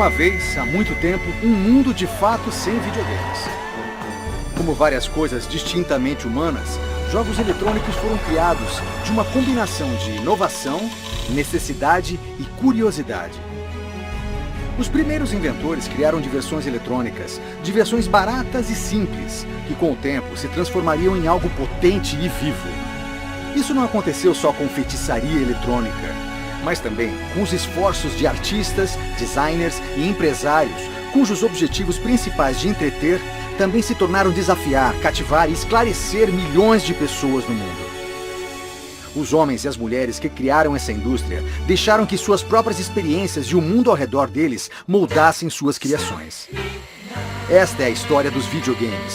uma vez, há muito tempo, um mundo de fato sem videogames. Como várias coisas distintamente humanas, jogos eletrônicos foram criados de uma combinação de inovação, necessidade e curiosidade. Os primeiros inventores criaram diversões eletrônicas, diversões baratas e simples, que com o tempo se transformariam em algo potente e vivo. Isso não aconteceu só com feitiçaria eletrônica, mas também com os esforços de artistas, designers e empresários, cujos objetivos principais de entreter também se tornaram desafiar, cativar e esclarecer milhões de pessoas no mundo. Os homens e as mulheres que criaram essa indústria deixaram que suas próprias experiências e o mundo ao redor deles moldassem suas criações. Esta é a história dos videogames.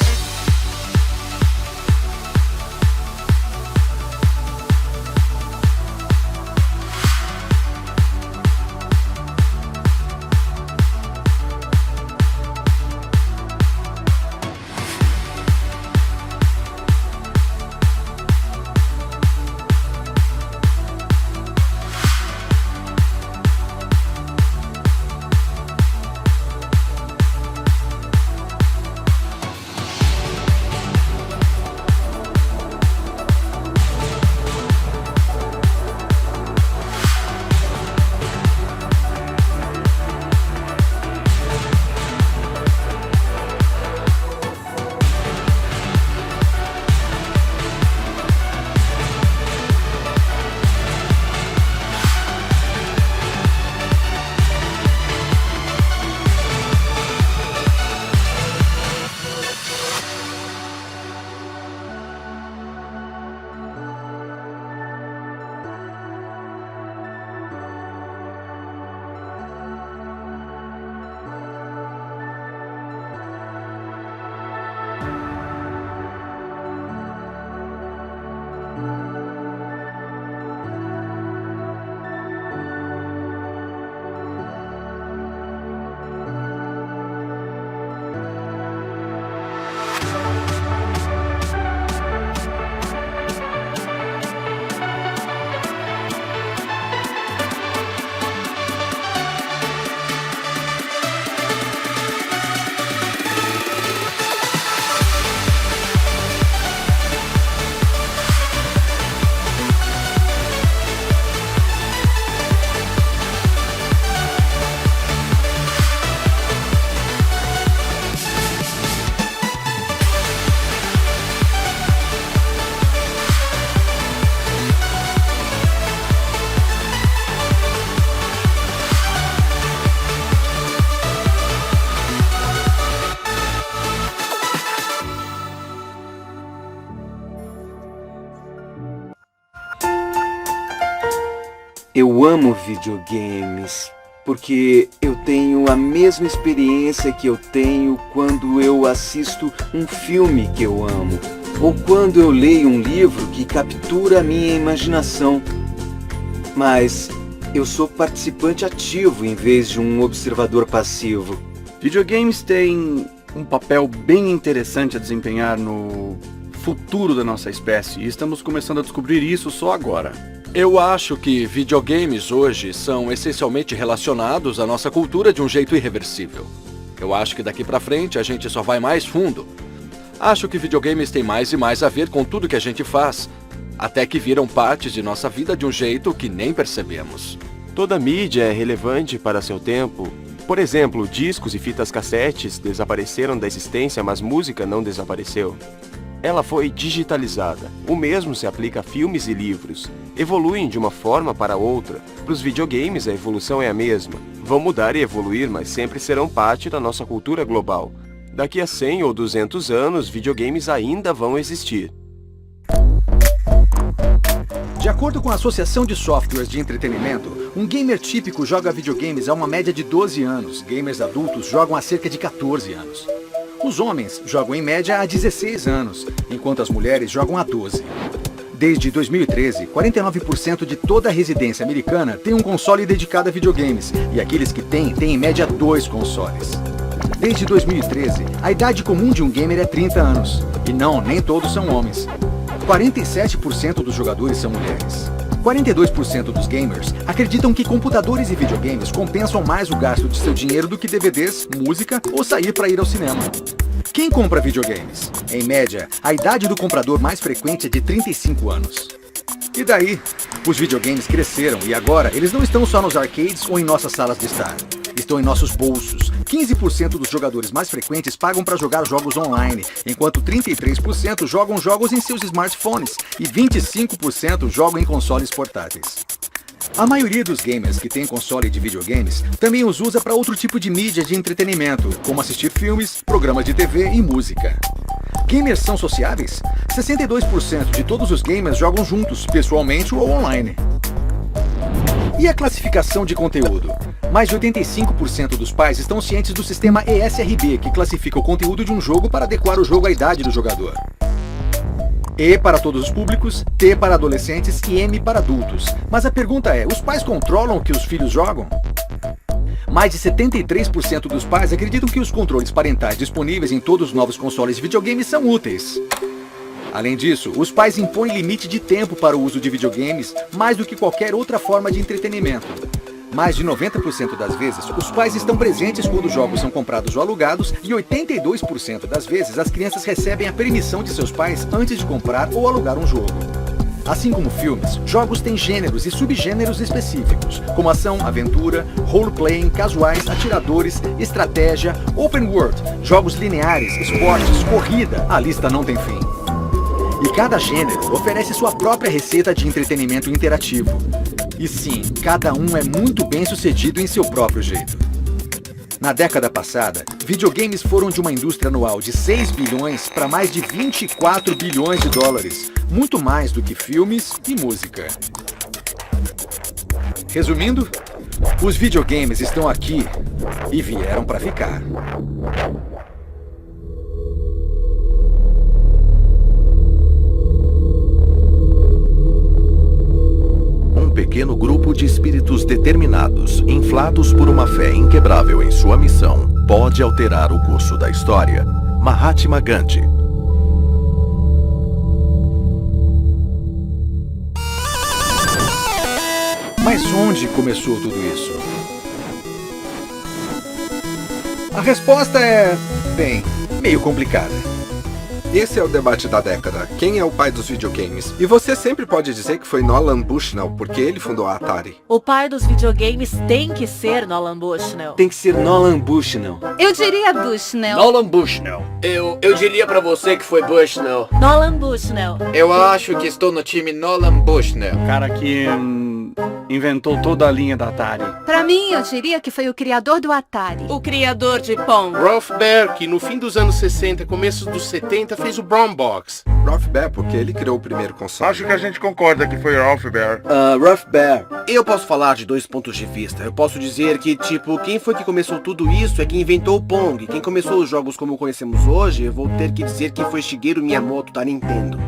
Eu amo videogames, porque eu tenho a mesma experiência que eu tenho quando eu assisto um filme que eu amo, ou quando eu leio um livro que captura a minha imaginação. Mas eu sou participante ativo em vez de um observador passivo. Videogames têm um papel bem interessante a desempenhar no futuro da nossa espécie, e estamos começando a descobrir isso só agora. Eu acho que videogames hoje são essencialmente relacionados à nossa cultura de um jeito irreversível. Eu acho que daqui pra frente a gente só vai mais fundo. Acho que videogames têm mais e mais a ver com tudo que a gente faz, até que viram partes de nossa vida de um jeito que nem percebemos. Toda mídia é relevante para seu tempo. Por exemplo, discos e fitas cassetes desapareceram da existência, mas música não desapareceu. Ela foi digitalizada. O mesmo se aplica a filmes e livros. Evoluem de uma forma para outra. Para os videogames, a evolução é a mesma. Vão mudar e evoluir, mas sempre serão parte da nossa cultura global. Daqui a 100 ou 200 anos, videogames ainda vão existir. De acordo com a Associação de Softwares de Entretenimento, um gamer típico joga videogames há uma média de 12 anos. Gamers adultos jogam há cerca de 14 anos. Os homens jogam em média há 16 anos, enquanto as mulheres jogam há 12. Desde 2013, 49% de toda a residência americana tem um console dedicado a videogames, e aqueles que têm em média 2 consoles. Desde 2013, a idade comum de um gamer é 30 anos, e não, nem todos são homens. 47% dos jogadores são mulheres. 42% dos gamers acreditam que computadores e videogames compensam mais o gasto de seu dinheiro do que DVDs, música ou sair para ir ao cinema. Quem compra videogames? Em média, a idade do comprador mais frequente é de 35 anos. E daí? Os videogames cresceram e agora eles não estão só nos arcades ou em nossas salas de estar. Estão em nossos bolsos. 15% dos jogadores mais frequentes pagam para jogar jogos online, enquanto 33% jogam jogos em seus smartphones e 25% jogam em consoles portáteis. A maioria dos gamers que tem console de videogames também os usa para outro tipo de mídia de entretenimento, como assistir filmes, programas de TV e música. Gamers são sociáveis? 62% de todos os gamers jogam juntos, pessoalmente ou online. E a classificação de conteúdo? Mais de 85% dos pais estão cientes do sistema ESRB, que classifica o conteúdo de um jogo para adequar o jogo à idade do jogador. E para todos os públicos, T para adolescentes e M para adultos. Mas a pergunta é, os pais controlam o que os filhos jogam? Mais de 73% dos pais acreditam que os controles parentais disponíveis em todos os novos consoles de videogames são úteis. Além disso, os pais impõem limite de tempo para o uso de videogames mais do que qualquer outra forma de entretenimento. Mais de 90% das vezes, os pais estão presentes quando os jogos são comprados ou alugados e 82% das vezes as crianças recebem a permissão de seus pais antes de comprar ou alugar um jogo. Assim como filmes, jogos têm gêneros e subgêneros específicos, como ação, aventura, role-playing, casuais, atiradores, estratégia, open world, jogos lineares, esportes, corrida, a lista não tem fim. E cada gênero oferece sua própria receita de entretenimento interativo. E sim, cada um é muito bem sucedido em seu próprio jeito. Na década passada, videogames foram de uma indústria anual de 6 bilhões para mais de 24 bilhões de dólares, muito mais do que filmes e música. Resumindo, os videogames estão aqui e vieram para ficar. Pequeno grupo de espíritos determinados, inflados por uma fé inquebrável em sua missão, pode alterar o curso da história. Mahatma Gandhi. Mas onde começou tudo isso? A resposta é, bem, meio complicada. Esse é o debate da década. Quem é o pai dos videogames? E você sempre pode dizer que foi Nolan Bushnell, porque ele fundou a Atari. O pai dos videogames tem que ser Nolan Bushnell. Tem que ser Nolan Bushnell. Eu diria Bushnell. Nolan Bushnell. Eu diria pra você que foi Bushnell. Nolan Bushnell. Eu acho que estou no time Nolan Bushnell. O cara que inventou toda a linha da Atari. Pra mim, eu diria que foi o criador do Atari. O criador de Pong. Ralph Baer, que no fim dos anos 60, começo dos 70, fez o Brown Box. Ralph Baer, porque ele criou o primeiro console. Acho que a gente concorda que foi Ralph Baer. Ralph Baer. Eu posso falar de dois pontos de vista. Eu posso dizer que, quem foi que começou tudo isso é quem inventou o Pong. Quem começou os jogos como conhecemos hoje, eu vou ter que dizer que foi Shigeru Miyamoto da Nintendo.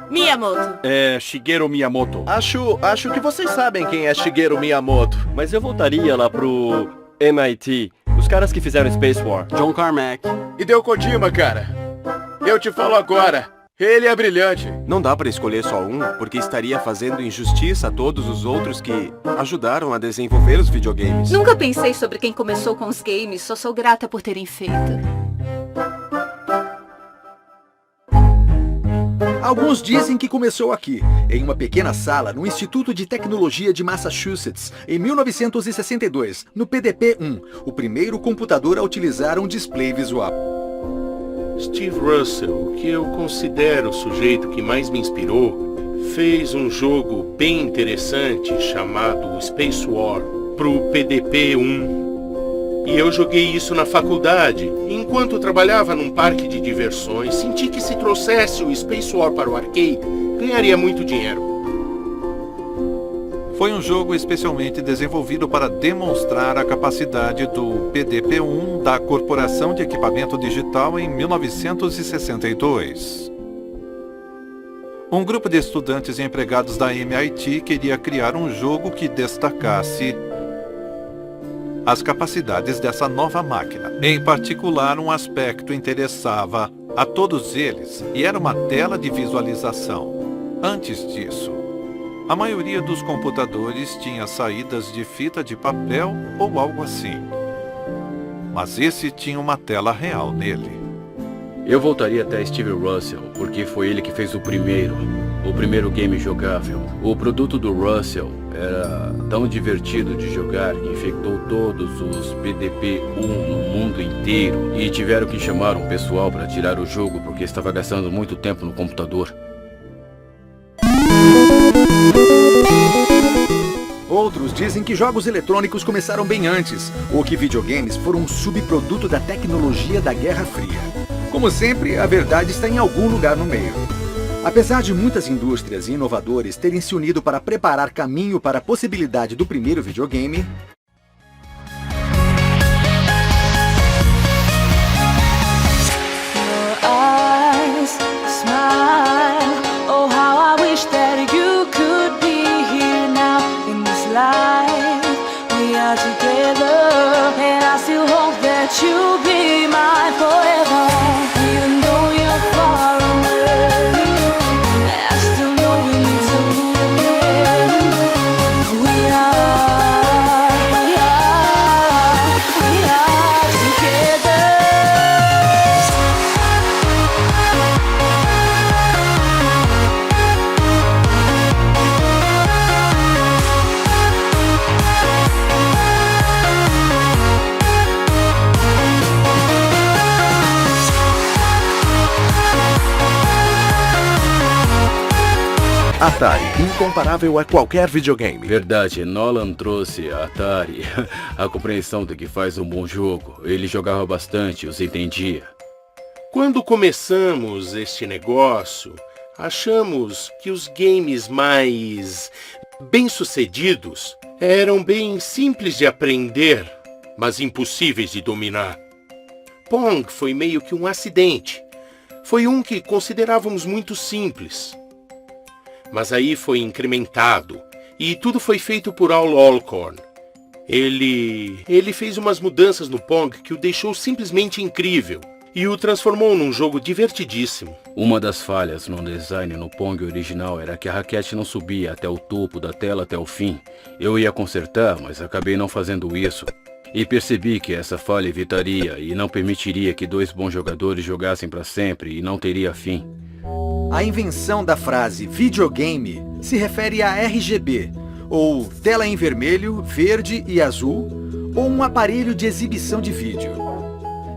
Miyamoto. É Shigeru Miyamoto. Acho que vocês sabem quem é Shigeru Miyamoto. Mas eu voltaria lá pro MIT, os caras que fizeram Space War. John Carmack. Hideo Kojima, cara. Eu te falo agora. Ele é brilhante. Não dá para escolher só um, porque estaria fazendo injustiça a todos os outros que ajudaram a desenvolver os videogames. Nunca pensei sobre quem começou com os games, só sou grata por terem feito. Alguns dizem que começou aqui, em uma pequena sala no Instituto de Tecnologia de Massachusetts, em 1962, no PDP-1, o primeiro computador a utilizar um display visual. Steve Russell, que eu considero o sujeito que mais me inspirou, fez um jogo bem interessante chamado Space War pro PDP-1. E eu joguei isso na faculdade. Enquanto trabalhava num parque de diversões, senti que se trouxesse o Space War para o arcade, ganharia muito dinheiro. Foi um jogo especialmente desenvolvido para demonstrar a capacidade do PDP-1 da Corporação de Equipamento Digital em 1962. Um grupo de estudantes e empregados da MIT queria criar um jogo que destacasse as capacidades dessa nova máquina. Em particular, um aspecto interessava a todos eles e era uma tela de visualização. Antes disso, A maioria dos computadores tinha saídas de fita de papel ou algo assim. Mas esse tinha uma tela real nele. Eu voltaria até Steve Russell, porque foi ele que fez o primeiro game jogável. O produto do Russell era tão divertido de jogar que infectou todos os PDP-1 no mundo inteiro e tiveram que chamar um pessoal para tirar o jogo porque estava gastando muito tempo no computador. Outros dizem que jogos eletrônicos começaram bem antes, ou que videogames foram um subproduto da tecnologia da Guerra Fria. Como sempre, a verdade está em algum lugar no meio. Apesar de muitas indústrias e inovadores terem se unido para preparar caminho para a possibilidade do primeiro videogame, you'll be mine forever, even though you're far away. I still know we need to move again. We are together. Atari, incomparável a qualquer videogame. Verdade, Nolan trouxe a Atari a compreensão do que faz um bom jogo. Ele jogava bastante, os entendia. Quando começamos este negócio, achamos que os games mais bem-sucedidos eram bem simples de aprender, mas impossíveis de dominar. Pong foi meio que um acidente. Foi um que considerávamos muito simples. Mas aí foi incrementado, e tudo foi feito por Al Alcorn. Ele fez umas mudanças no Pong que o deixou simplesmente incrível, e o transformou num jogo divertidíssimo. Uma das falhas no design no Pong original era que a raquete não subia até o topo da tela até o fim. Eu ia consertar, mas acabei não fazendo isso. E percebi que essa falha evitaria e não permitiria que dois bons jogadores jogassem para sempre e não teria fim. A invenção da frase videogame se refere a RGB, ou tela em vermelho, verde e azul, ou um aparelho de exibição de vídeo.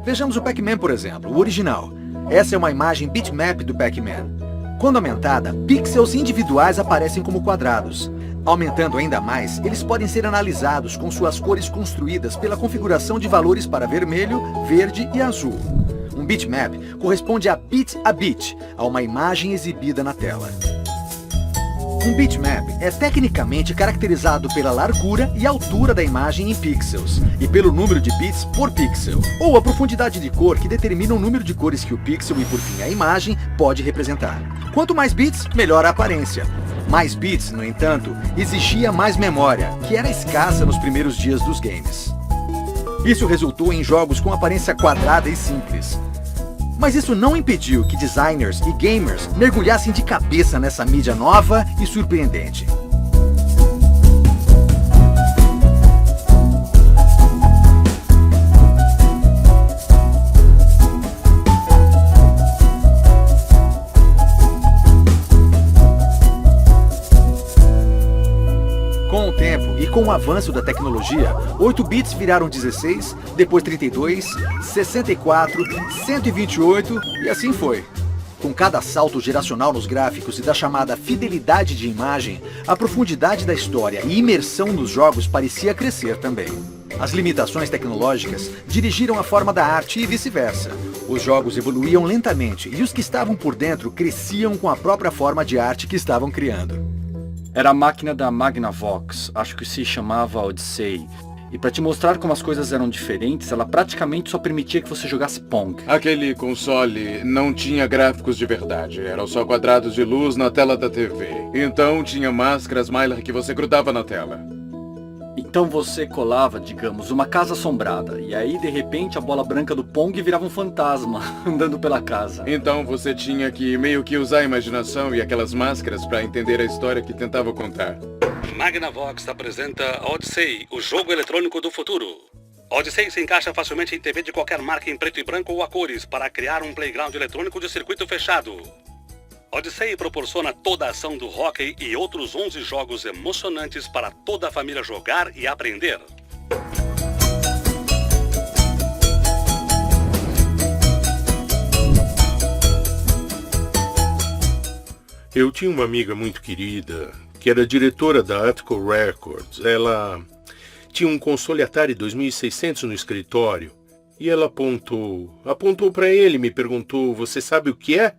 Vejamos o Pac-Man, por exemplo, o original. Essa é uma imagem bitmap do Pac-Man. Quando aumentada, pixels individuais aparecem como quadrados. Aumentando ainda mais, eles podem ser analisados com suas cores construídas pela configuração de valores para vermelho, verde e azul. Um bitmap corresponde a bit, a uma imagem exibida na tela. Um bitmap é tecnicamente caracterizado pela largura e altura da imagem em pixels, e pelo número de bits por pixel, ou a profundidade de cor que determina o número de cores que o pixel e, por fim, a imagem pode representar. Quanto mais bits, melhor a aparência. Mais bits, no entanto, exigia mais memória, que era escassa nos primeiros dias dos games. Isso resultou em jogos com aparência quadrada e simples. Mas isso não impediu que designers e gamers mergulhassem de cabeça nessa mídia nova e surpreendente. Com o tempo e com o avanço da tecnologia, 8 bits viraram 16, depois 32, 64, 128 e assim foi. Com cada salto geracional nos gráficos e da chamada fidelidade de imagem, a profundidade da história e imersão nos jogos parecia crescer também. As limitações tecnológicas dirigiram a forma da arte e vice-versa. Os jogos evoluíam lentamente e os que estavam por dentro cresciam com a própria forma de arte que estavam criando. Era a máquina da Magnavox, acho que se chamava Odyssey. E para te mostrar como as coisas eram diferentes, ela praticamente só permitia que você jogasse Pong. Aquele console não tinha gráficos de verdade, eram só quadrados de luz na tela da TV. Então tinha máscaras Mylar que você grudava na tela. Então Então você colava, digamos, uma casa assombrada, e aí de repente a bola branca do Pong virava um fantasma andando pela casa. Então você tinha que meio que usar a imaginação e aquelas máscaras para entender a história que tentava contar. Magnavox apresenta Odyssey, o jogo eletrônico do futuro. Odyssey se encaixa facilmente em TV de qualquer marca em preto e branco ou a cores para criar um playground eletrônico de circuito fechado. Odyssey proporciona toda a ação do hóquei e outros 11 jogos emocionantes para toda a família jogar e aprender. Eu tinha uma amiga muito querida, que era diretora da Atco Records. Ela tinha um console Atari 2600 no escritório. E ela apontou para ele e me perguntou, você sabe o que é?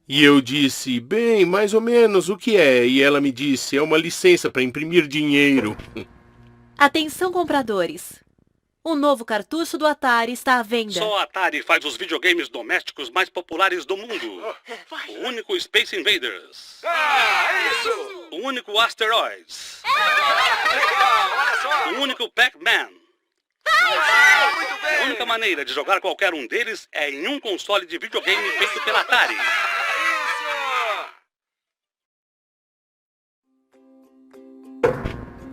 E eu disse, bem, mais ou menos, o que é? E ela me disse, é uma licença para imprimir dinheiro. Atenção, compradores. O novo cartucho do Atari está à venda. Só a Atari faz os videogames domésticos mais populares do mundo. O único Space Invaders. Isso! O único Asteroids. O único Pac-Man. A única maneira de jogar qualquer um deles é em um console de videogame feito pela Atari.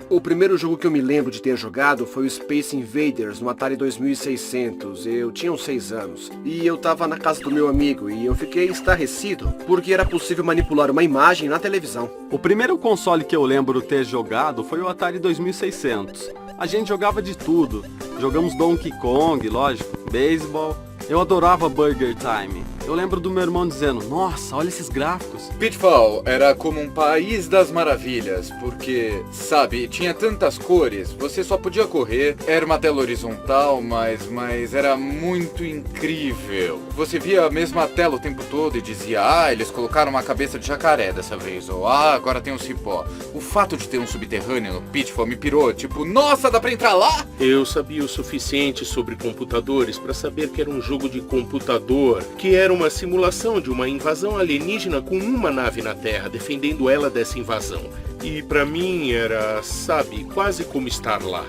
O primeiro jogo que eu me lembro de ter jogado foi o Space Invaders no Atari 2600. Eu tinha uns 6 anos. E eu tava na casa do meu amigo e eu fiquei estarrecido porque era possível manipular uma imagem na televisão. O primeiro console que eu lembro ter jogado foi o Atari 2600. A gente jogava de tudo. Jogamos Donkey Kong, lógico, beisebol. Eu adorava Burger Time. Eu lembro do meu irmão dizendo, nossa, olha esses gráficos. Pitfall era como um país das maravilhas, porque, sabe, tinha tantas cores, você só podia correr, era uma tela horizontal, mas era muito incrível. Você via a mesma tela o tempo todo e dizia, eles colocaram uma cabeça de jacaré dessa vez, ou agora tem um cipó. O fato de ter um subterrâneo no Pitfall me pirou, tipo, nossa, dá pra entrar lá? Eu sabia o suficiente sobre computadores para saber que era um jogo de computador, que era uma simulação de uma invasão alienígena com uma nave na Terra, defendendo ela dessa invasão. E pra mim era, sabe, quase como estar lá.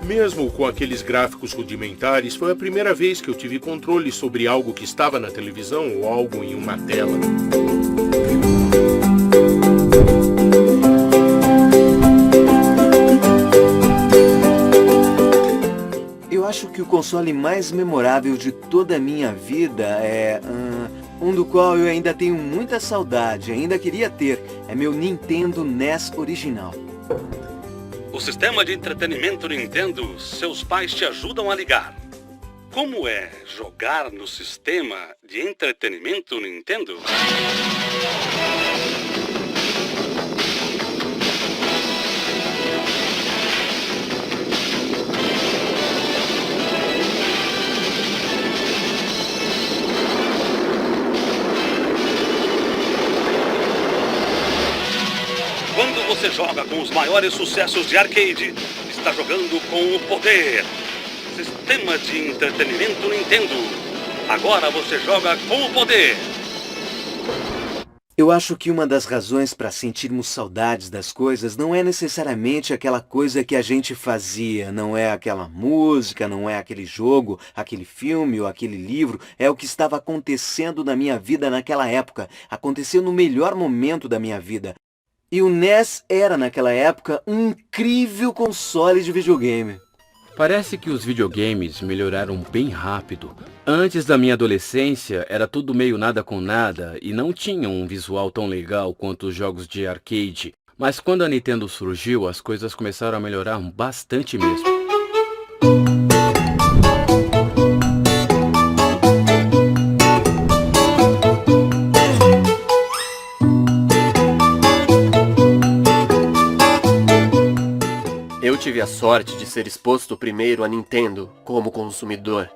Mesmo com aqueles gráficos rudimentares, foi a primeira vez que eu tive controle sobre algo que estava na televisão ou algo em uma tela. Eu acho que o console mais memorável de toda a minha vida é um do qual eu ainda tenho muita saudade, ainda queria ter, é meu Nintendo NES original. O sistema de entretenimento Nintendo, seus pais te ajudam a ligar. Como é jogar no sistema de entretenimento Nintendo? Quando você joga com os maiores sucessos de arcade, está jogando com o poder. Sistema de entretenimento Nintendo. Agora você joga com o poder. Eu acho que uma das razões para sentirmos saudades das coisas não é necessariamente aquela coisa que a gente fazia, não é aquela música, não é aquele jogo, aquele filme ou aquele livro, é o que estava acontecendo na minha vida naquela época, aconteceu no melhor momento da minha vida. E o NES era, naquela época, um incrível console de videogame. Parece que os videogames melhoraram bem rápido. Antes da minha adolescência, era tudo meio nada com nada e não tinha um visual tão legal quanto os jogos de arcade. Mas quando a Nintendo surgiu, as coisas começaram a melhorar bastante mesmo. Eu tive a sorte de ser exposto primeiro à Nintendo como consumidor.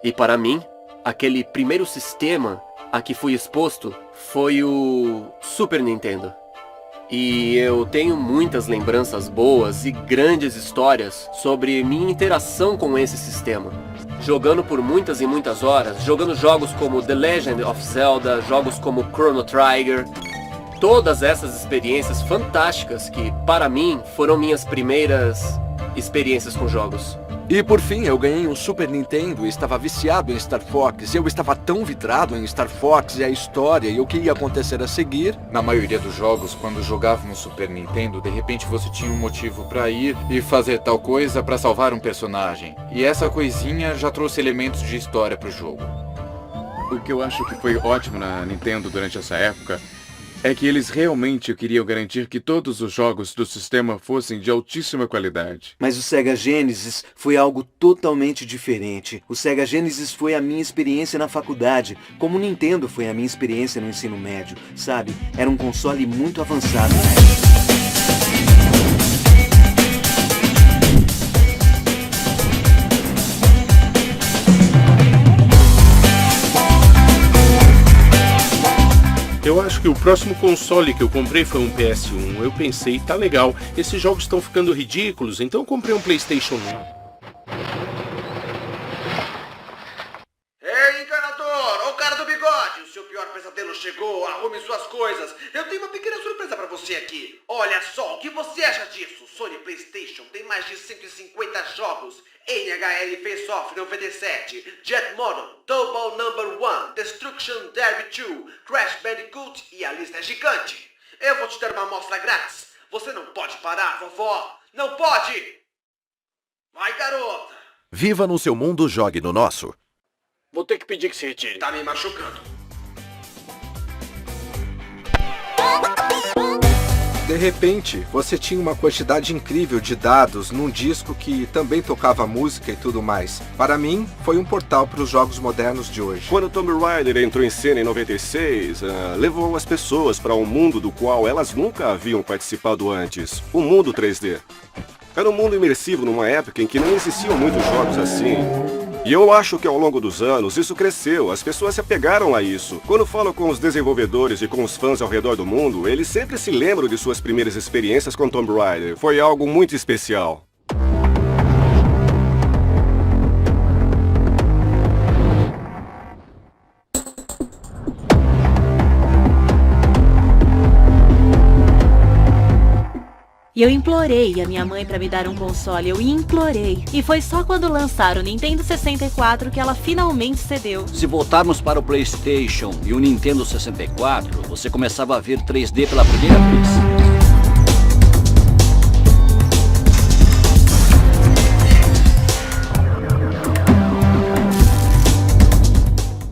E para mim, aquele primeiro sistema a que fui exposto foi o Super Nintendo. E eu tenho muitas lembranças boas e grandes histórias sobre minha interação com esse sistema. Jogando por muitas e muitas horas, jogando jogos como The Legend of Zelda, jogos como Chrono Trigger. Todas essas experiências fantásticas que, para mim, foram minhas primeiras experiências com jogos. E por fim, eu ganhei um Super Nintendo e estava viciado em Star Fox. Eu estava tão vidrado em Star Fox e a história e o que ia acontecer a seguir. Na maioria dos jogos, quando jogava no Super Nintendo, de repente você tinha um motivo pra ir e fazer tal coisa pra salvar um personagem. E essa coisinha já trouxe elementos de história pro jogo. O que eu acho que foi ótimo na Nintendo durante essa época é que eles realmente queriam garantir que todos os jogos do sistema fossem de altíssima qualidade. Mas o Sega Genesis foi algo totalmente diferente. O Sega Genesis foi a minha experiência na faculdade, como o Nintendo foi a minha experiência no ensino médio, sabe? Era um console muito avançado. Eu acho que o próximo console que eu comprei foi um PS1. Eu pensei, tá legal, esses jogos estão ficando ridículos, então eu comprei um PlayStation 1. Ei, encanador! O cara do bigode! O seu pior pesadelo chegou, arrume suas coisas. Eu tenho uma pequena surpresa pra você aqui. Olha só, o que você acha disso? Sony PlayStation tem mais de 150 jogos. NHL Face Off 97, Jet Mono, Double Number 1, Destruction Derby 2, Crash Bandicoot e a lista é gigante. Eu vou te dar uma amostra grátis. Você não pode parar, vovó. Não pode! Vai, garota! Viva no seu mundo, jogue no nosso. Vou ter que pedir que se retire. Tá me machucando. De repente, você tinha uma quantidade incrível de dados num disco que também tocava música e tudo mais. Para mim, foi um portal para os jogos modernos de hoje. Quando Tomb Raider entrou em cena em 96, levou as pessoas para um mundo do qual elas nunca haviam participado antes. O mundo 3D. Era um mundo imersivo numa época em que não existiam muitos jogos assim. E eu acho que ao longo dos anos isso cresceu, as pessoas se apegaram a isso. Quando falo com os desenvolvedores e com os fãs ao redor do mundo, eles sempre se lembram de suas primeiras experiências com Tomb Raider. Foi algo muito especial. E eu implorei a minha mãe pra me dar um console, eu implorei. E foi só quando lançaram o Nintendo 64 que ela finalmente cedeu. Se voltarmos para o PlayStation e o Nintendo 64, você começava a ver 3D pela primeira vez.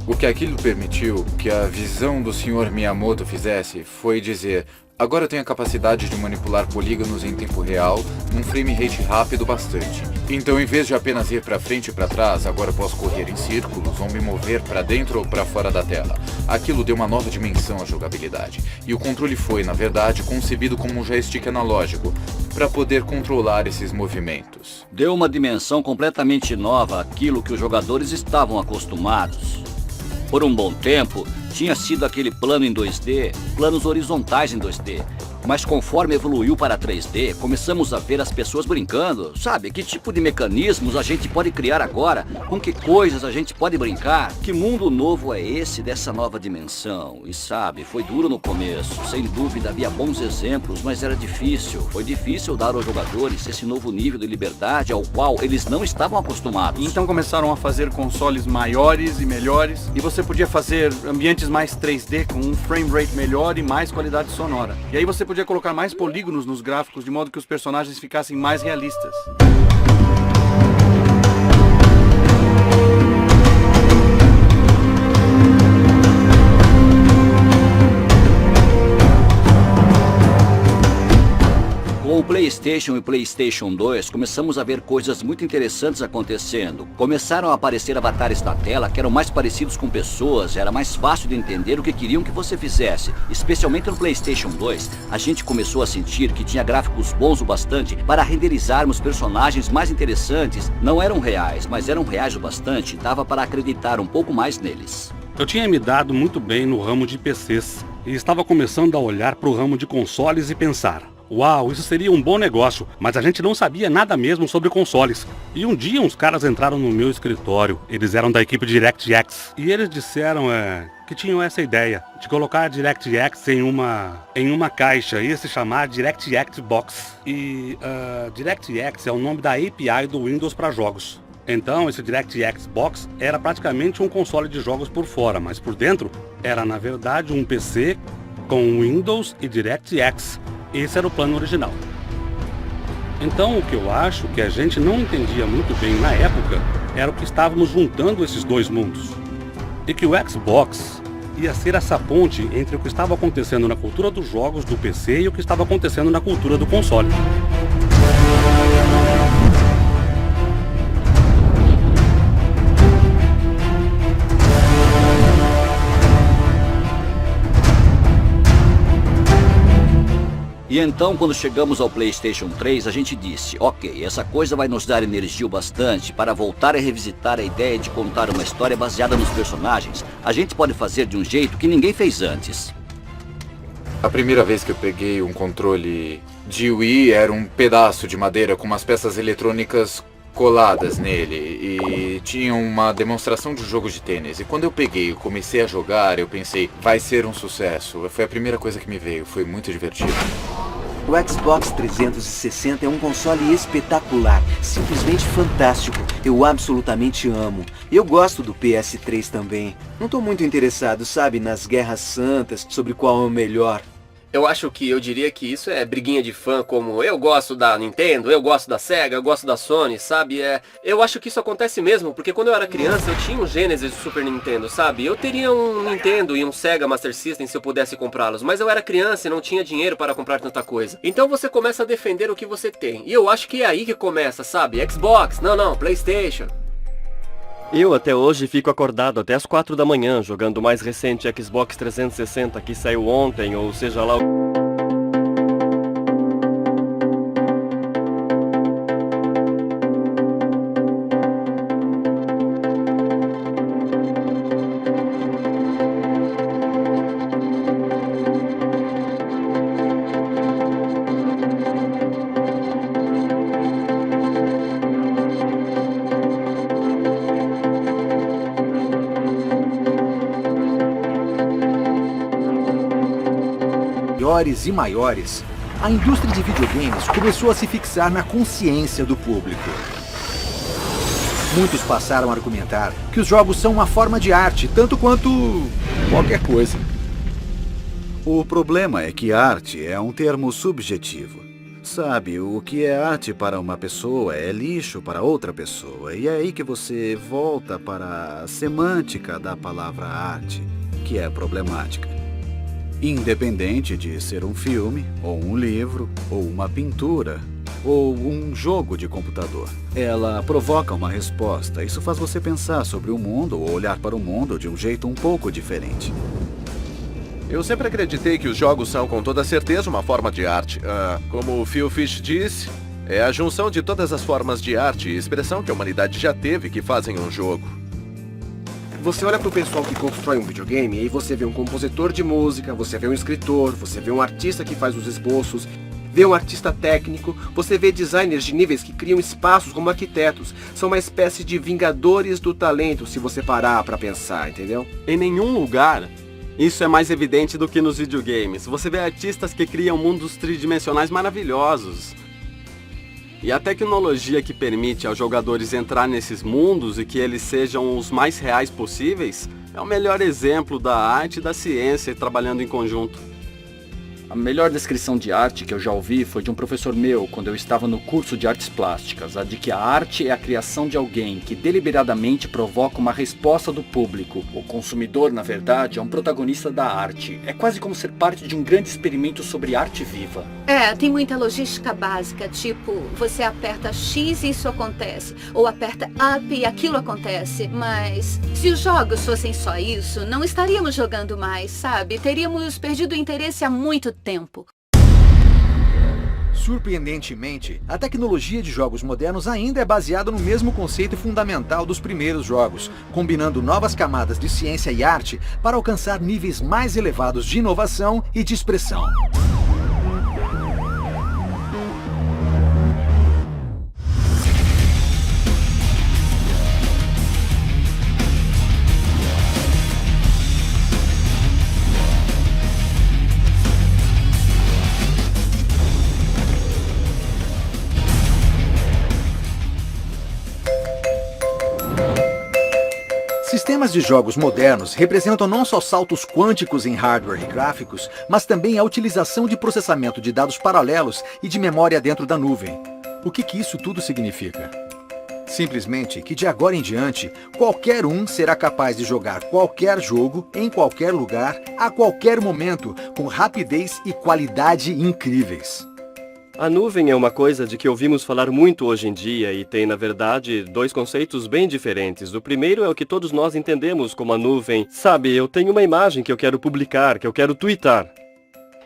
O que aquilo permitiu que a visão do Sr. Miyamoto fizesse foi dizer: agora eu tenho a capacidade de manipular polígonos em tempo real, num frame rate rápido bastante. Então, em vez de apenas ir para frente e para trás, agora eu posso correr em círculos ou me mover para dentro ou para fora da tela. Aquilo deu uma nova dimensão à jogabilidade. E o controle foi, na verdade, concebido como um joystick analógico, para poder controlar esses movimentos. Deu uma dimensão completamente nova àquilo que os jogadores estavam acostumados. Por um bom tempo, tinha sido aquele plano em 2D, planos horizontais em 2D. Mas conforme evoluiu para 3D, começamos a ver as pessoas brincando. Sabe, que tipo de mecanismos a gente pode criar agora? Com que coisas a gente pode brincar? Que mundo novo é esse dessa nova dimensão? E sabe, foi duro no começo. Sem dúvida havia bons exemplos, mas era difícil. Foi difícil dar aos jogadores esse novo nível de liberdade ao qual eles não estavam acostumados. Então começaram a fazer consoles maiores e melhores. E você podia fazer ambientes mais 3D com um frame rate melhor e mais qualidade sonora. E aí você podia colocar mais polígonos nos gráficos de modo que os personagens ficassem mais realistas. Com o PlayStation e PlayStation 2, começamos a ver coisas muito interessantes acontecendo. Começaram a aparecer avatares na tela que eram mais parecidos com pessoas, era mais fácil de entender o que queriam que você fizesse. Especialmente no PlayStation 2, a gente começou a sentir que tinha gráficos bons o bastante para renderizarmos personagens mais interessantes. Não eram reais, mas eram reais o bastante, dava para acreditar um pouco mais neles. Eu tinha me dado muito bem no ramo de PCs e estava começando a olhar para o ramo de consoles e pensar: uau, isso seria um bom negócio, mas a gente não sabia nada mesmo sobre consoles. E um dia uns caras entraram no meu escritório, eles eram da equipe DirectX, e eles disseram que tinham essa ideia de colocar a DirectX em uma caixa e se chamar DirectX Box. E DirectX é o nome da API do Windows para jogos. Então esse DirectX Box era praticamente um console de jogos por fora, mas por dentro era na verdade um PC com Windows e DirectX. Esse era o plano original. Então o que eu acho que a gente não entendia muito bem na época era o que estávamos juntando esses dois mundos. E que o Xbox ia ser essa ponte entre o que estava acontecendo na cultura dos jogos do PC e o que estava acontecendo na cultura do console. E então, quando chegamos ao PlayStation 3, a gente disse, ok, essa coisa vai nos dar energia o bastante para voltar a revisitar a ideia de contar uma história baseada nos personagens. A gente pode fazer de um jeito que ninguém fez antes. A primeira vez que eu peguei um controle de Wii era um pedaço de madeira com umas peças eletrônicas coladas nele e tinha uma demonstração de jogo de tênis. E quando eu peguei e comecei a jogar, eu pensei, vai ser um sucesso. Foi a primeira coisa que me veio, foi muito divertido. O Xbox 360 é um console espetacular, simplesmente fantástico. Eu absolutamente amo. Eu gosto do PS3 também. Não tô muito interessado, sabe, nas guerras santas, sobre qual é o melhor. Eu diria que isso é briguinha de fã, como eu gosto da Nintendo, eu gosto da Sega, eu gosto da Sony, sabe? Eu acho que isso acontece mesmo, porque quando eu era criança eu tinha um Genesis e um Super Nintendo, sabe? Eu teria um Nintendo e um Sega Master System se eu pudesse comprá-los, mas eu era criança e não tinha dinheiro para comprar tanta coisa. Então você começa a defender o que você tem, e eu acho que é aí que começa, sabe? Xbox, não, PlayStation. Eu até hoje fico acordado até as 4 da manhã jogando o mais recente Xbox 360 que saiu ontem, ou seja lá o... Maiores e maiores, a indústria de videogames começou a se fixar na consciência do público. Muitos passaram a argumentar que os jogos são uma forma de arte, tanto quanto qualquer coisa. O problema é que arte é um termo subjetivo. Sabe, o que é arte para uma pessoa é lixo para outra pessoa. E é aí que você volta para a semântica da palavra arte, que é problemática. Independente de ser um filme, ou um livro, ou uma pintura, ou um jogo de computador. Ela provoca uma resposta. Isso faz você pensar sobre o mundo ou olhar para o mundo de um jeito um pouco diferente. Eu sempre acreditei que os jogos são com toda certeza uma forma de arte. Como o Phil Fish disse, é a junção de todas as formas de arte e expressão que a humanidade já teve que fazem um jogo. Você olha pro pessoal que constrói um videogame e aí você vê um compositor de música, você vê um escritor, você vê um artista que faz os esboços, vê um artista técnico, você vê designers de níveis que criam espaços como arquitetos. São uma espécie de vingadores do talento, se você parar pra pensar, entendeu? Em nenhum lugar isso é mais evidente do que nos videogames. Você vê artistas que criam mundos tridimensionais maravilhosos. E a tecnologia que permite aos jogadores entrar nesses mundos e que eles sejam os mais reais possíveis é o melhor exemplo da arte e da ciência trabalhando em conjunto. A melhor descrição de arte que eu já ouvi foi de um professor meu quando eu estava no curso de artes plásticas, a de que a arte é a criação de alguém que deliberadamente provoca uma resposta do público. O consumidor, na verdade, é um protagonista da arte. É quase como ser parte de um grande experimento sobre arte viva. Tem muita logística básica, tipo, você aperta X e isso acontece, ou aperta Up e aquilo acontece, mas se os jogos fossem só isso, não estaríamos jogando mais, sabe? Teríamos perdido o interesse há muito tempo. Surpreendentemente, a tecnologia de jogos modernos ainda é baseada no mesmo conceito fundamental dos primeiros jogos, combinando novas camadas de ciência e arte para alcançar níveis mais elevados de inovação e de expressão. Sistemas de jogos modernos representam não só saltos quânticos em hardware e gráficos, mas também a utilização de processamento de dados paralelos e de memória dentro da nuvem. O que isso tudo significa? Simplesmente que de agora em diante, qualquer um será capaz de jogar qualquer jogo, em qualquer lugar, a qualquer momento, com rapidez e qualidade incríveis. A nuvem é uma coisa de que ouvimos falar muito hoje em dia e tem, na verdade, dois conceitos bem diferentes. O primeiro é o que todos nós entendemos como a nuvem. Sabe, eu tenho uma imagem que eu quero publicar, que eu quero twittar.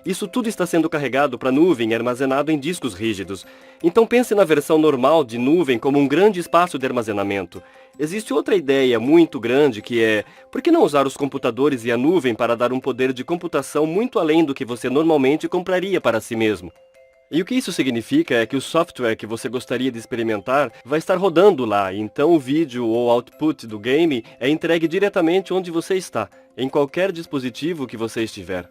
Isso tudo está sendo carregado para a nuvem e armazenado em discos rígidos. Então pense na versão normal de nuvem como um grande espaço de armazenamento. Existe outra ideia muito grande que é, por que não usar os computadores e a nuvem para dar um poder de computação muito além do que você normalmente compraria para si mesmo? E o que isso significa é que o software que você gostaria de experimentar vai estar rodando lá, então o vídeo ou output do game é entregue diretamente onde você está, em qualquer dispositivo que você estiver.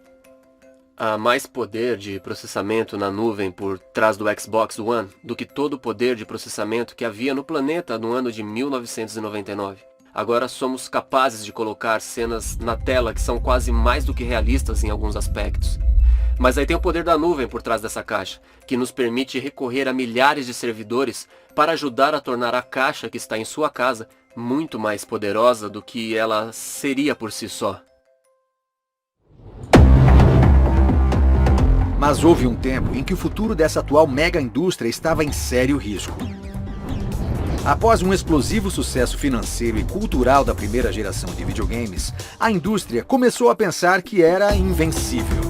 Há mais poder de processamento na nuvem por trás do Xbox One do que todo o poder de processamento que havia no planeta no ano de 1999. Agora somos capazes de colocar cenas na tela que são quase mais do que realistas em alguns aspectos. Mas aí tem o poder da nuvem por trás dessa caixa, que nos permite recorrer a milhares de servidores para ajudar a tornar a caixa que está em sua casa muito mais poderosa do que ela seria por si só. Mas houve um tempo em que o futuro dessa atual mega indústria estava em sério risco. Após um explosivo sucesso financeiro e cultural da primeira geração de videogames, a indústria começou a pensar que era invencível.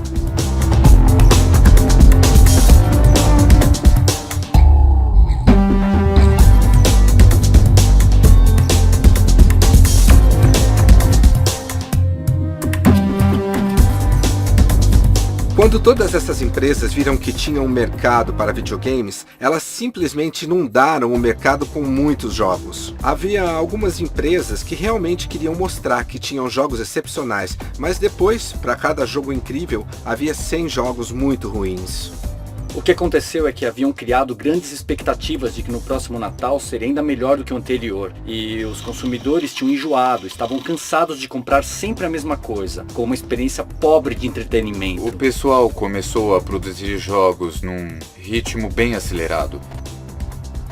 Quando todas essas empresas viram que tinham um mercado para videogames, elas simplesmente inundaram o mercado com muitos jogos. Havia algumas empresas que realmente queriam mostrar que tinham jogos excepcionais, mas depois, para cada jogo incrível, havia 100 jogos muito ruins. O que aconteceu é que haviam criado grandes expectativas de que no próximo Natal seria ainda melhor do que o anterior. E os consumidores tinham enjoado, estavam cansados de comprar sempre a mesma coisa, com uma experiência pobre de entretenimento. O pessoal começou a produzir jogos num ritmo bem acelerado.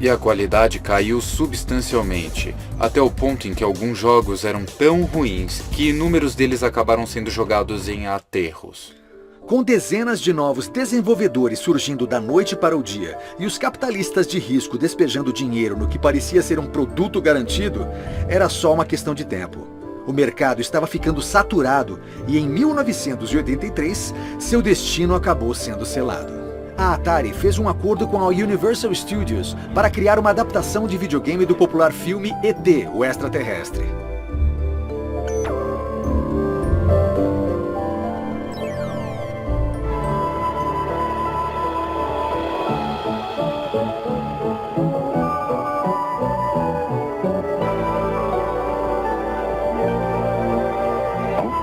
E a qualidade caiu substancialmente, até o ponto em que alguns jogos eram tão ruins que inúmeros deles acabaram sendo jogados em aterros. Com dezenas de novos desenvolvedores surgindo da noite para o dia e os capitalistas de risco despejando dinheiro no que parecia ser um produto garantido, era só uma questão de tempo. O mercado estava ficando saturado e em 1983, seu destino acabou sendo selado. A Atari fez um acordo com a Universal Studios para criar uma adaptação de videogame do popular filme E.T., o Extraterrestre.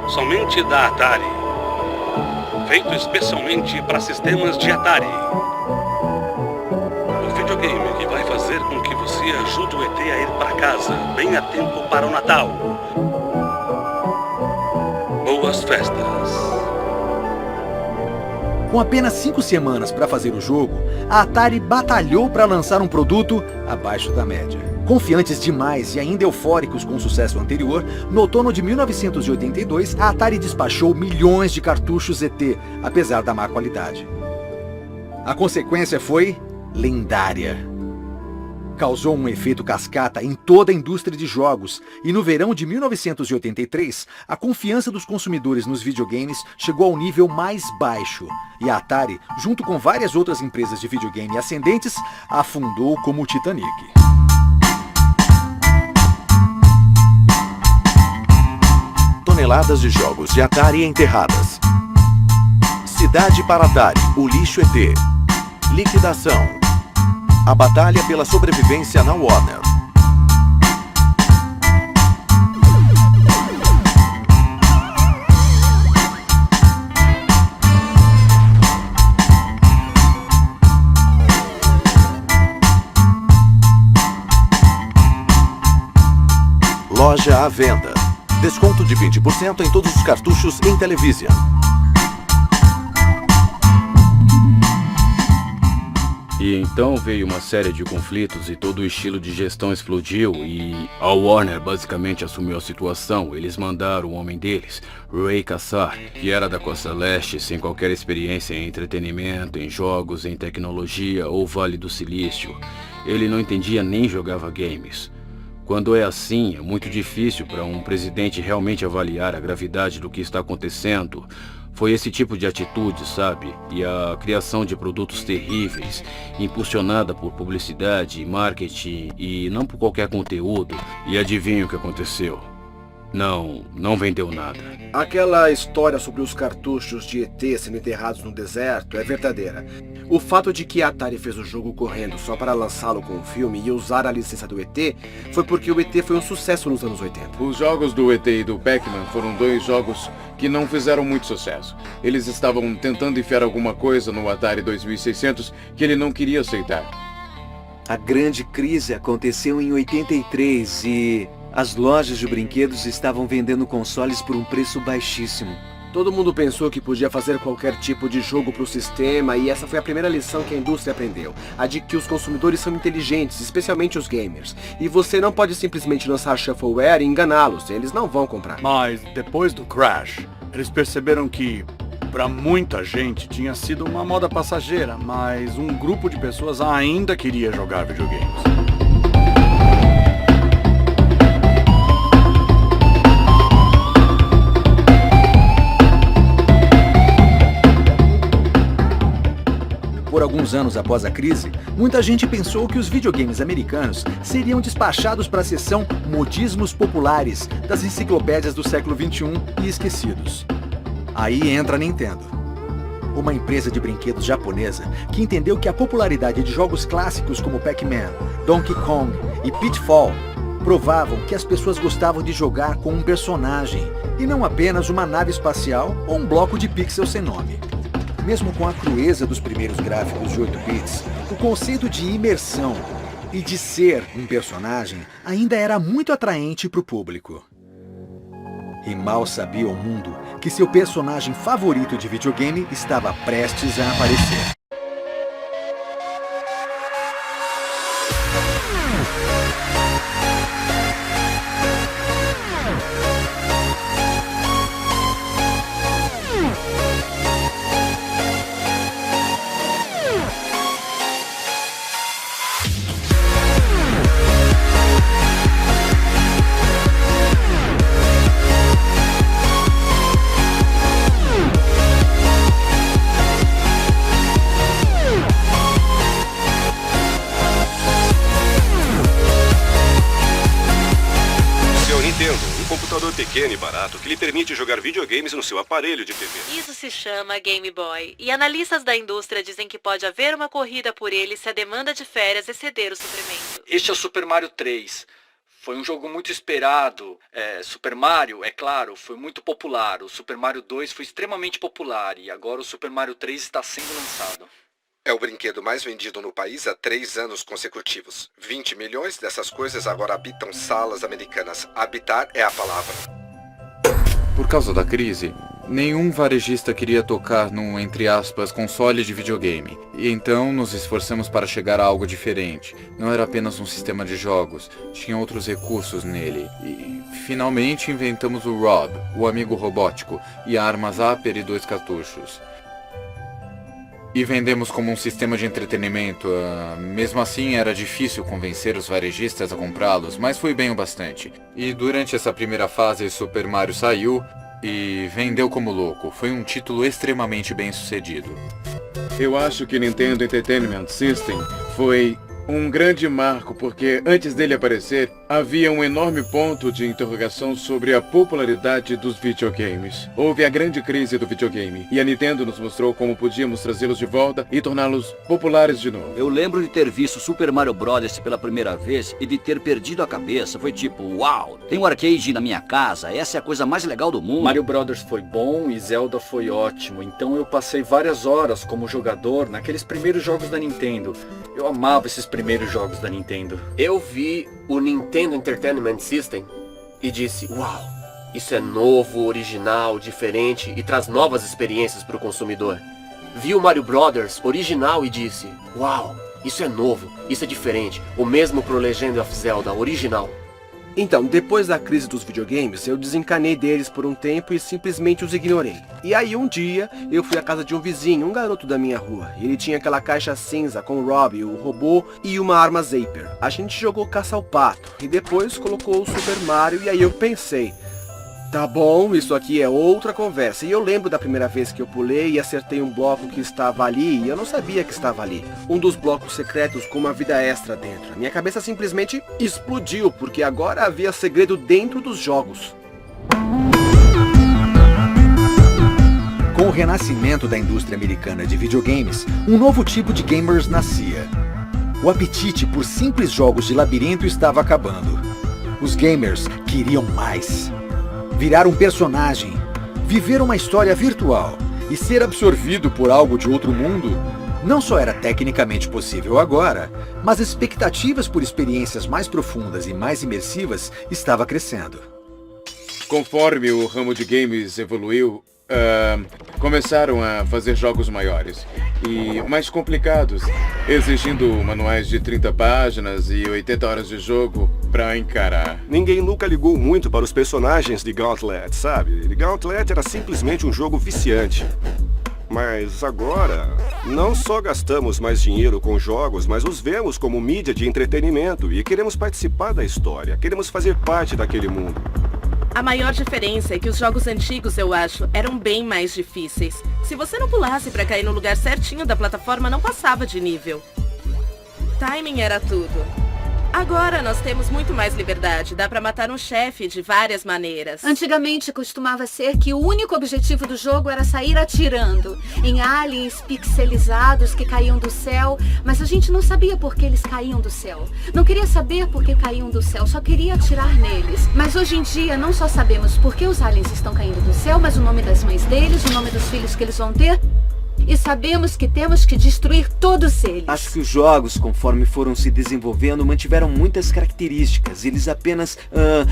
Somente da Atari. Feito especialmente para sistemas de Atari. O videogame que vai fazer com que você ajude o ET a ir para casa bem a tempo para o Natal. Boas festas. Com apenas 5 semanas para fazer o jogo, a Atari batalhou para lançar um produto abaixo da média. Confiantes demais e ainda eufóricos com o sucesso anterior, no outono de 1982, a Atari despachou milhões de cartuchos ET, apesar da má qualidade. A consequência foi lendária. Causou um efeito cascata em toda a indústria de jogos, e no verão de 1983, a confiança dos consumidores nos videogames chegou ao nível mais baixo, e a Atari, junto com várias outras empresas de videogame ascendentes, afundou como o Titanic. Toneladas de jogos de Atari enterradas. Cidade para Atari, o lixo ET. Liquidação. A batalha pela sobrevivência na Warner. Loja à venda. Desconto de 20% em todos os cartuchos em Intellivision. E então veio uma série de conflitos e todo o estilo de gestão explodiu e a Warner basicamente assumiu a situação. Eles mandaram o homem deles, Ray Kassar, que era da Costa Leste, sem qualquer experiência em entretenimento, em jogos, em tecnologia ou Vale do Silício. Ele não entendia nem jogava games. Quando é assim, é muito difícil para um presidente realmente avaliar a gravidade do que está acontecendo. Foi esse tipo de atitude, sabe? E a criação de produtos terríveis, impulsionada por publicidade, marketing e não por qualquer conteúdo. E adivinha o que aconteceu? Não vendeu nada. Aquela história sobre os cartuchos de ET sendo enterrados no deserto é verdadeira. O fato de que a Atari fez o jogo correndo só para lançá-lo com um filme e usar a licença do ET foi porque o ET foi um sucesso nos anos 80. Os jogos do ET e do Pac-Man foram dois jogos que não fizeram muito sucesso. Eles estavam tentando enfiar alguma coisa no Atari 2600 que ele não queria aceitar. A grande crise aconteceu em 83 e as lojas de brinquedos estavam vendendo consoles por um preço baixíssimo. Todo mundo pensou que podia fazer qualquer tipo de jogo para o sistema e essa foi a primeira lição que a indústria aprendeu. A de que os consumidores são inteligentes, especialmente os gamers. E você não pode simplesmente lançar shuffleware e enganá-los, eles não vão comprar. Mas depois do crash, eles perceberam que para muita gente tinha sido uma moda passageira, mas um grupo de pessoas ainda queria jogar videogames. Por alguns anos após a crise, muita gente pensou que os videogames americanos seriam despachados para a seção modismos populares das enciclopédias do século XXI e esquecidos. Aí entra a Nintendo, uma empresa de brinquedos japonesa que entendeu que a popularidade de jogos clássicos como Pac-Man, Donkey Kong e Pitfall provavam que as pessoas gostavam de jogar com um personagem e não apenas uma nave espacial ou um bloco de pixels sem nome. Mesmo com a crueza dos primeiros gráficos de 8 bits, o conceito de imersão e de ser um personagem ainda era muito atraente para o público. E mal sabia o mundo que seu personagem favorito de videogame estava prestes a aparecer. Pequeno e barato que lhe permite jogar videogames no seu aparelho de TV. Isso se chama Game Boy. E analistas da indústria dizem que pode haver uma corrida por ele se a demanda de férias exceder o suprimento. Este é o Super Mario 3. Foi um jogo muito esperado. Super Mario, é claro, foi muito popular. O Super Mario 2 foi extremamente popular. E agora o Super Mario 3 está sendo lançado. É o brinquedo mais vendido no país há 3 anos consecutivos. 20 milhões dessas coisas agora habitam salas americanas. Habitar é a palavra. Por causa da crise, nenhum varejista queria tocar num, entre aspas, console de videogame. E então nos esforçamos para chegar a algo diferente. Não era apenas um sistema de jogos, tinha outros recursos nele. E finalmente inventamos o Rob, o amigo robótico, e armas Upper e 2 cartuchos. E vendemos como um sistema de entretenimento. Mesmo assim, era difícil convencer os varejistas a comprá-los, mas foi bem o bastante. E durante essa primeira fase, Super Mario saiu e vendeu como louco. Foi um título extremamente bem sucedido. Eu acho que Nintendo Entertainment System foi um grande marco, porque antes dele aparecer, havia um enorme ponto de interrogação sobre a popularidade dos videogames. Houve a grande crise do videogame, e a Nintendo nos mostrou como podíamos trazê-los de volta e torná-los populares de novo. Eu lembro de ter visto Super Mario Bros. Pela primeira vez e de ter perdido a cabeça. Foi tipo, uau, tem um arcade na minha casa, essa é a coisa mais legal do mundo. Mario Bros. Foi bom e Zelda foi ótimo, então eu passei várias horas como jogador naqueles primeiros jogos da Nintendo. Eu amava esses primeiros jogos da Nintendo. Eu vi o Nintendo Entertainment System e disse, uau, isso é novo, original, diferente e traz novas experiências para o consumidor. Vi o Mario Brothers original e disse, uau, isso é novo, isso é diferente. O mesmo pro Legend of Zelda original. Então, depois da crise dos videogames, eu desencanei deles por um tempo e simplesmente os ignorei. E aí um dia, eu fui à casa de um vizinho, um garoto da minha rua. E ele tinha aquela caixa cinza com o Robbie, o robô, e uma arma Zaper. A gente jogou caça ao pato, e depois colocou o Super Mario, e aí eu pensei, tá bom, isso aqui é outra conversa. E eu lembro da primeira vez que eu pulei e acertei um bloco que estava ali, e eu não sabia que estava ali. Um dos blocos secretos com uma vida extra dentro. Minha cabeça simplesmente explodiu, porque agora havia segredo dentro dos jogos. Com o renascimento da indústria americana de videogames, um novo tipo de gamers nascia. O apetite por simples jogos de labirinto estava acabando. Os gamers queriam mais. Virar um personagem, viver uma história virtual e ser absorvido por algo de outro mundo não só era tecnicamente possível agora, mas expectativas por experiências mais profundas e mais imersivas estava crescendo. Conforme o ramo de games evoluiu, começaram a fazer jogos maiores e mais complicados, exigindo manuais de 30 páginas e 80 horas de jogo pra encarar. Ninguém nunca ligou muito para os personagens de Gauntlet, sabe? Gauntlet era simplesmente um jogo viciante. Mas agora, não só gastamos mais dinheiro com jogos, mas os vemos como mídia de entretenimento e queremos participar da história, queremos fazer parte daquele mundo. A maior diferença é que os jogos antigos, eu acho, eram bem mais difíceis. Se você não pulasse pra cair no lugar certinho da plataforma, não passava de nível. Timing era tudo. Agora nós temos muito mais liberdade. Dá pra matar um chefe de várias maneiras. Antigamente costumava ser que o único objetivo do jogo era sair atirando em aliens pixelizados que caíam do céu, mas a gente não sabia por que eles caíam do céu. Não queria saber por que caíam do céu, só queria atirar neles. Mas hoje em dia não só sabemos por que os aliens estão caindo do céu, mas o nome das mães deles, o nome dos filhos que eles vão ter. E sabemos que temos que destruir todos eles. Acho que os jogos, conforme foram se desenvolvendo, mantiveram muitas características. Eles apenas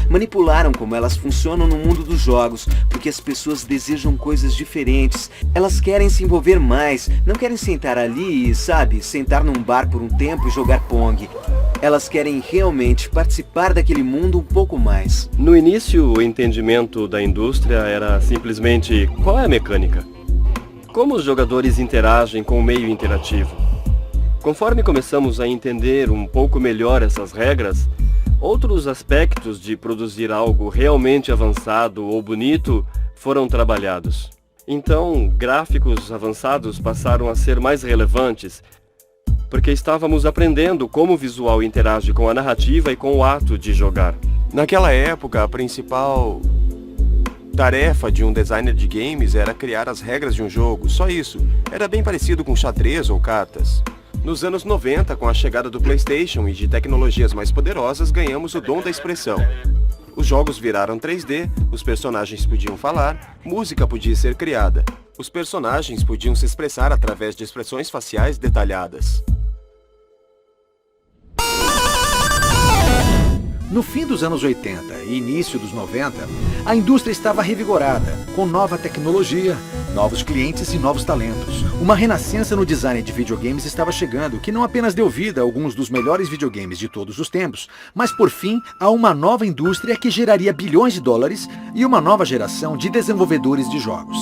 manipularam como elas funcionam no mundo dos jogos, porque as pessoas desejam coisas diferentes. Elas querem se envolver mais, não querem sentar ali e, sabe, sentar num bar por um tempo e jogar Pong. Elas querem realmente participar daquele mundo um pouco mais. No início, o entendimento da indústria era simplesmente qual é a mecânica? Como os jogadores interagem com o meio interativo? Conforme começamos a entender um pouco melhor essas regras, outros aspectos de produzir algo realmente avançado ou bonito foram trabalhados. Então, gráficos avançados passaram a ser mais relevantes, porque estávamos aprendendo como o visual interage com a narrativa e com o ato de jogar. Naquela época, a principal tarefa de um designer de games era criar as regras de um jogo, só isso. Era bem parecido com xadrez ou cartas. Nos anos 90, com a chegada do PlayStation e de tecnologias mais poderosas, ganhamos o dom da expressão. Os jogos viraram 3D, os personagens podiam falar, música podia ser criada. Os personagens podiam se expressar através de expressões faciais detalhadas. No fim dos anos 80 e início dos 90, a indústria estava revigorada, com nova tecnologia, novos clientes e novos talentos. Uma renascença no design de videogames estava chegando, que não apenas deu vida a alguns dos melhores videogames de todos os tempos, mas por fim a uma nova indústria que geraria bilhões de dólares e uma nova geração de desenvolvedores de jogos.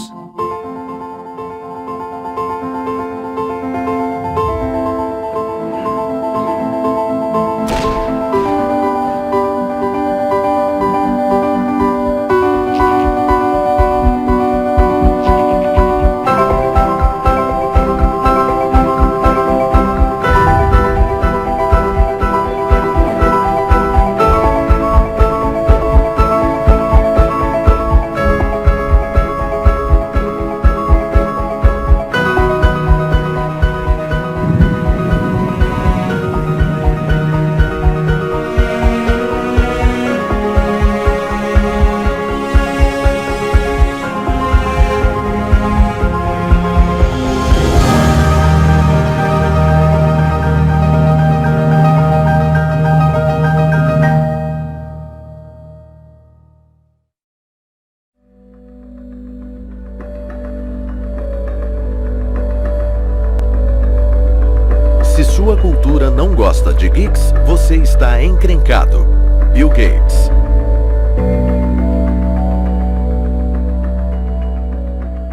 de geeks, você está encrencado. Bill Gates.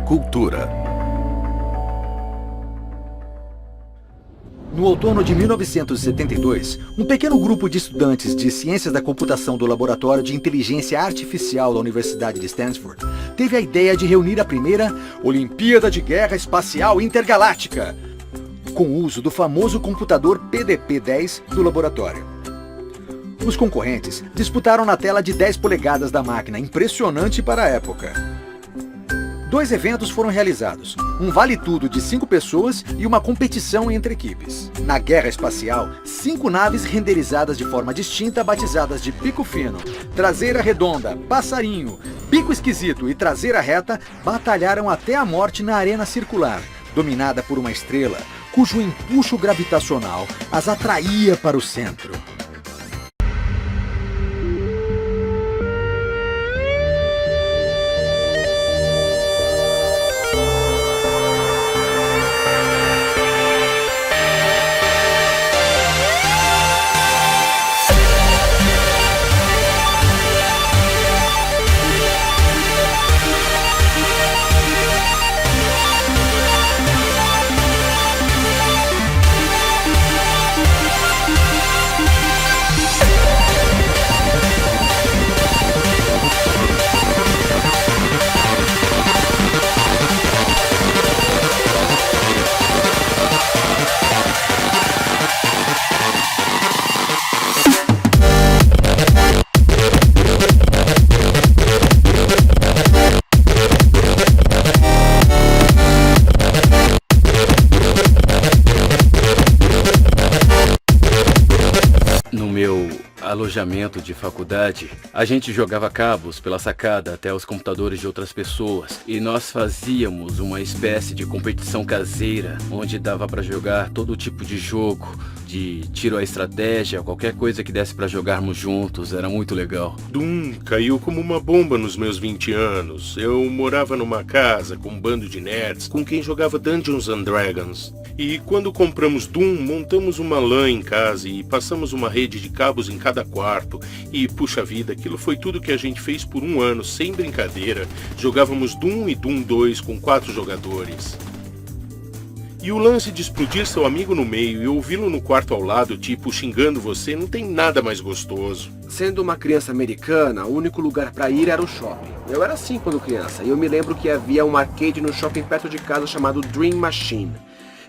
Cultura. No outono de 1972, um pequeno grupo de estudantes de ciências da computação do Laboratório de Inteligência Artificial da Universidade de Stanford teve a ideia de reunir a primeira Olimpíada de Guerra Espacial Intergaláctica, com o uso do famoso computador PDP-10 do laboratório. Os concorrentes disputaram na tela de 10 polegadas da máquina, impressionante para a época. 2 eventos foram realizados, um vale-tudo de 5 pessoas e uma competição entre equipes. Na Guerra Espacial, 5 naves renderizadas de forma distinta, batizadas de Pico Fino, Traseira Redonda, Passarinho, Bico Esquisito e Traseira Reta, batalharam até a morte na arena circular, dominada por uma estrela, cujo empuxo gravitacional as atraía para o centro. Alojamento de faculdade, a gente jogava cabos pela sacada até os computadores de outras pessoas e nós fazíamos uma espécie de competição caseira onde dava para jogar todo tipo de jogo, de tiro à estratégia, qualquer coisa que desse para jogarmos juntos, era muito legal. Doom caiu como uma bomba nos meus 20 anos. Eu morava numa casa com um bando de nerds com quem jogava Dungeons and Dragons. E quando compramos Doom, montamos uma LAN em casa e passamos uma rede de cabos em cada quarto. E, puxa vida, aquilo foi tudo que a gente fez por um ano, sem brincadeira. Jogávamos Doom e Doom 2 com 4 jogadores. E o lance de explodir seu amigo no meio e ouvi-lo no quarto ao lado, tipo, xingando você, não tem nada mais gostoso. Sendo uma criança americana, o único lugar pra ir era o shopping. Eu era assim quando criança, e eu me lembro que havia um arcade no shopping perto de casa chamado Dream Machine.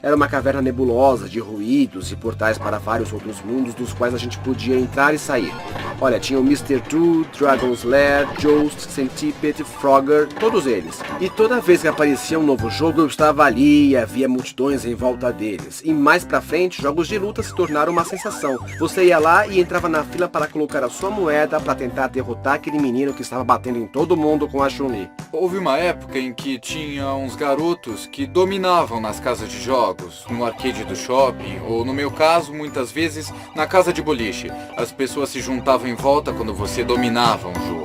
Era uma caverna nebulosa de ruídos e portais para vários outros mundos dos quais a gente podia entrar e sair. Olha, tinha o Mr. Do, Dragon's Lair, Joust, Centipede, Frogger, todos eles. E toda vez que aparecia um novo jogo, eu estava ali e havia multidões em volta deles. E mais pra frente, jogos de luta se tornaram uma sensação. Você ia lá e entrava na fila para colocar a sua moeda para tentar derrotar aquele menino que estava batendo em todo mundo com a Chun-Li. Houve uma época em que tinha uns garotos que dominavam nas casas de jogos, no arcade do shopping, ou no meu caso, muitas vezes, na casa de boliche. As pessoas se juntavam em volta quando você dominava um jogo.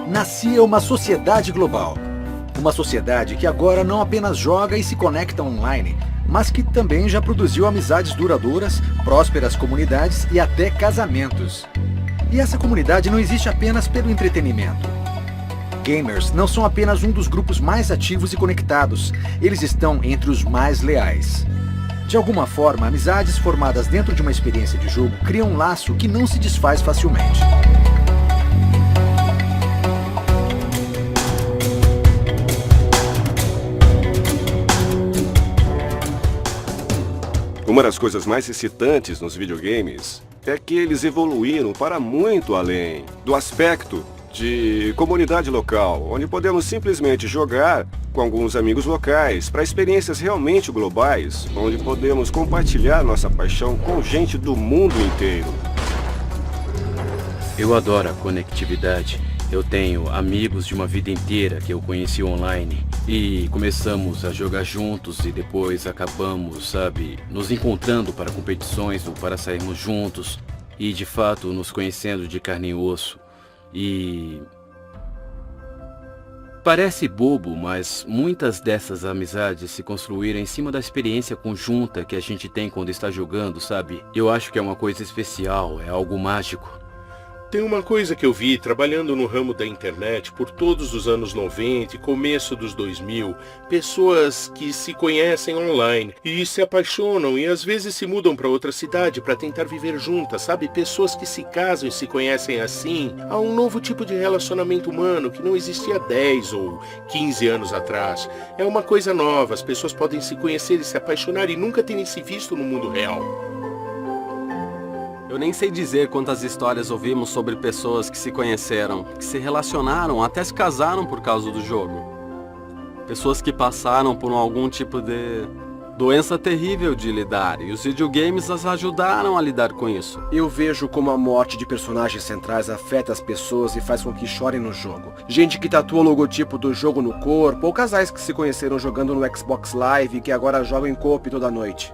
Nascia uma sociedade global. Uma sociedade que agora não apenas joga e se conecta online, mas que também já produziu amizades duradouras, prósperas comunidades e até casamentos. E essa comunidade não existe apenas pelo entretenimento. Gamers não são apenas um dos grupos mais ativos e conectados, eles estão entre os mais leais. De alguma forma, amizades formadas dentro de uma experiência de jogo criam um laço que não se desfaz facilmente. Uma das coisas mais excitantes nos videogames é que eles evoluíram para muito além do aspecto de comunidade local, onde podemos simplesmente jogar com alguns amigos locais para experiências realmente globais, onde podemos compartilhar nossa paixão com gente do mundo inteiro. Eu adoro a conectividade. Eu tenho amigos de uma vida inteira que eu conheci online e começamos a jogar juntos e depois acabamos, sabe, nos encontrando para competições ou para sairmos juntos e de fato nos conhecendo de carne e osso. E... parece bobo, mas muitas dessas amizades se construíram em cima da experiência conjunta que a gente tem quando está jogando, sabe? Eu acho que é uma coisa especial, é algo mágico. Tem uma coisa que eu vi trabalhando no ramo da internet por todos os anos 90 e começo dos 2000, pessoas que se conhecem online e se apaixonam e às vezes se mudam para outra cidade para tentar viver juntas, sabe? Pessoas que se casam e se conhecem assim. Há um novo tipo de relacionamento humano que não existia 10 ou 15 anos atrás. É uma coisa nova, as pessoas podem se conhecer e se apaixonar e nunca terem se visto no mundo real. Eu nem sei dizer quantas histórias ouvimos sobre pessoas que se conheceram, que se relacionaram, até se casaram por causa do jogo. Pessoas que passaram por algum tipo de doença terrível de lidar, e os videogames as ajudaram a lidar com isso. Eu vejo como a morte de personagens centrais afeta as pessoas e faz com que chorem no jogo. Gente que tatua o logotipo do jogo no corpo, ou casais que se conheceram jogando no Xbox Live e que agora jogam em co-op toda noite.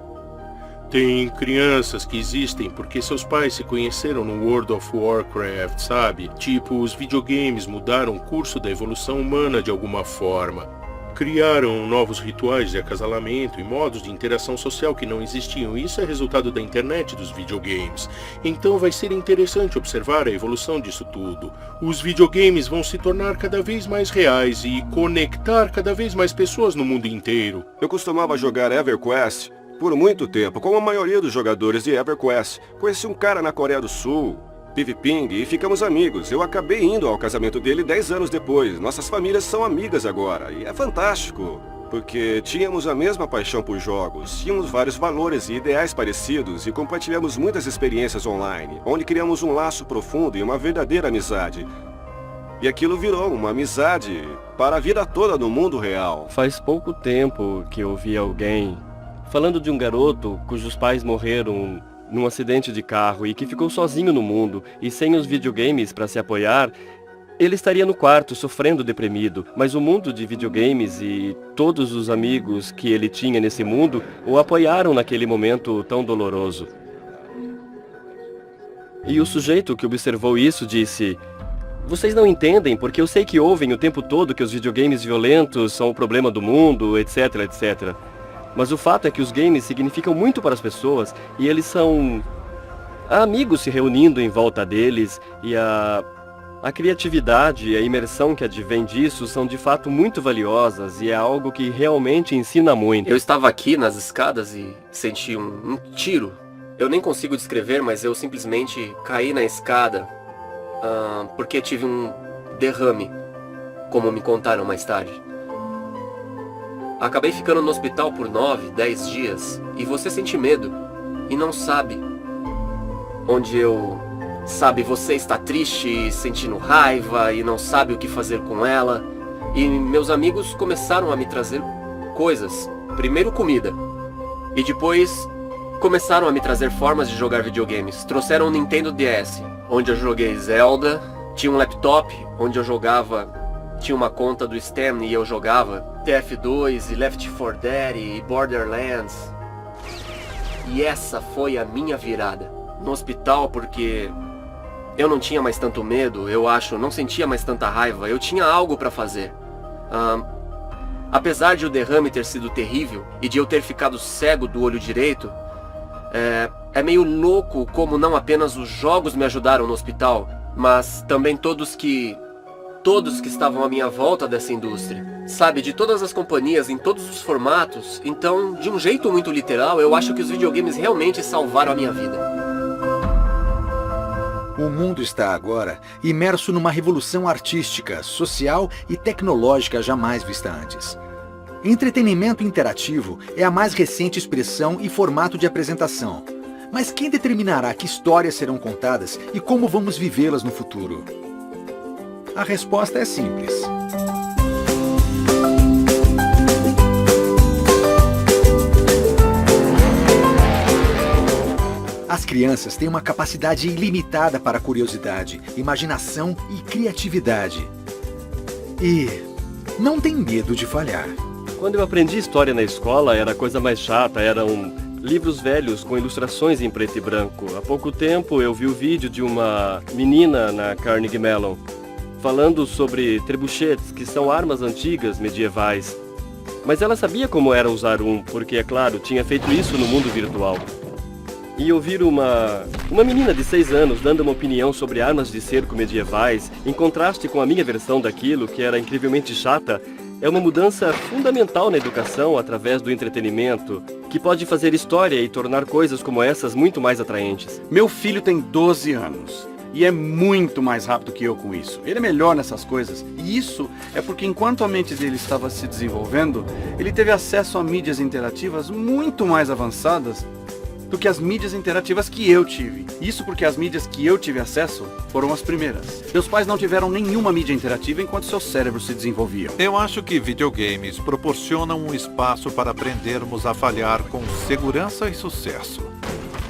Tem crianças que existem porque seus pais se conheceram no World of Warcraft, sabe? Tipo, os videogames mudaram o curso da evolução humana de alguma forma. Criaram novos rituais de acasalamento e modos de interação social que não existiam. Isso é resultado da internet dos videogames. Então vai ser interessante observar a evolução disso tudo. Os videogames vão se tornar cada vez mais reais e conectar cada vez mais pessoas no mundo inteiro. Eu costumava jogar EverQuest por muito tempo, como a maioria dos jogadores de EverQuest. Conheci um cara na Coreia do Sul, PvPing, e ficamos amigos. Eu acabei indo ao casamento dele 10 anos depois. Nossas famílias são amigas agora, e é fantástico, porque tínhamos a mesma paixão por jogos, tínhamos vários valores e ideais parecidos e compartilhamos muitas experiências online, onde criamos um laço profundo e uma verdadeira amizade. E aquilo virou uma amizade para a vida toda no mundo real. Faz pouco tempo que eu vi alguém falando de um garoto cujos pais morreram num acidente de carro e que ficou sozinho no mundo e sem os videogames para se apoiar. Ele estaria no quarto sofrendo deprimido, mas o mundo de videogames e todos os amigos que ele tinha nesse mundo o apoiaram naquele momento tão doloroso. E o sujeito que observou isso disse: "Vocês não entendem, porque eu sei que ouvem o tempo todo que os videogames violentos são o problema do mundo, etc, etc. Mas o fato é que os games significam muito para as pessoas e eles são amigos se reunindo em volta deles e a criatividade e a imersão que advém disso são de fato muito valiosas e é algo que realmente ensina muito." Eu estava aqui nas escadas e senti um tiro. Eu nem consigo descrever, mas eu simplesmente caí na escada porque tive um derrame, como me contaram mais tarde. Acabei ficando no hospital por 9, 10 dias e você sente medo e não sabe onde eu... Sabe, você está triste, sentindo raiva e não sabe o que fazer com ela. E meus amigos começaram a me trazer coisas. Primeiro comida. E depois começaram a me trazer formas de jogar videogames. Trouxeram um Nintendo DS, onde eu joguei Zelda. Tinha um laptop, onde eu jogava... Tinha uma conta do Steam e eu jogava TF2 e Left 4 Dead e Borderlands. E essa foi a minha virada. No hospital, porque eu não tinha mais tanto medo, eu acho, não sentia mais tanta raiva, eu tinha algo pra fazer. Apesar de o derrame ter sido terrível e de eu ter ficado cego do olho direito, é meio louco como não apenas os jogos me ajudaram no hospital, mas também todos que estavam à minha volta dessa indústria. Sabe, de todas as companhias, em todos os formatos. Então, de um jeito muito literal, eu acho que os videogames realmente salvaram a minha vida. O mundo está agora imerso numa revolução artística, social e tecnológica jamais vista antes. Entretenimento interativo é a mais recente expressão e formato de apresentação. Mas quem determinará que histórias serão contadas e como vamos vivê-las no futuro? A resposta é simples. As crianças têm uma capacidade ilimitada para curiosidade, imaginação e criatividade. E não tem medo de falhar. Quando eu aprendi história na escola, era a coisa mais chata, era um livros velhos com ilustrações em preto e branco. Há pouco tempo eu vi o vídeo de uma menina na Carnegie Mellon falando sobre trebuchetes, que são armas antigas medievais. Mas ela sabia como era usar um, porque, é claro, tinha feito isso no mundo virtual. E ouvir uma menina de 6 anos dando uma opinião sobre armas de cerco medievais, em contraste com a minha versão daquilo, que era incrivelmente chata, é uma mudança fundamental na educação através do entretenimento, que pode fazer história e tornar coisas como essas muito mais atraentes. Meu filho tem 12 anos e é muito mais rápido que eu com isso. Ele é melhor nessas coisas. E isso é porque enquanto a mente dele estava se desenvolvendo, ele teve acesso a mídias interativas muito mais avançadas do que as mídias interativas que eu tive. Isso porque as mídias que eu tive acesso foram as primeiras. Meus pais não tiveram nenhuma mídia interativa enquanto seus cérebros se desenvolviam. Eu acho que videogames proporcionam um espaço para aprendermos a falhar com segurança e sucesso.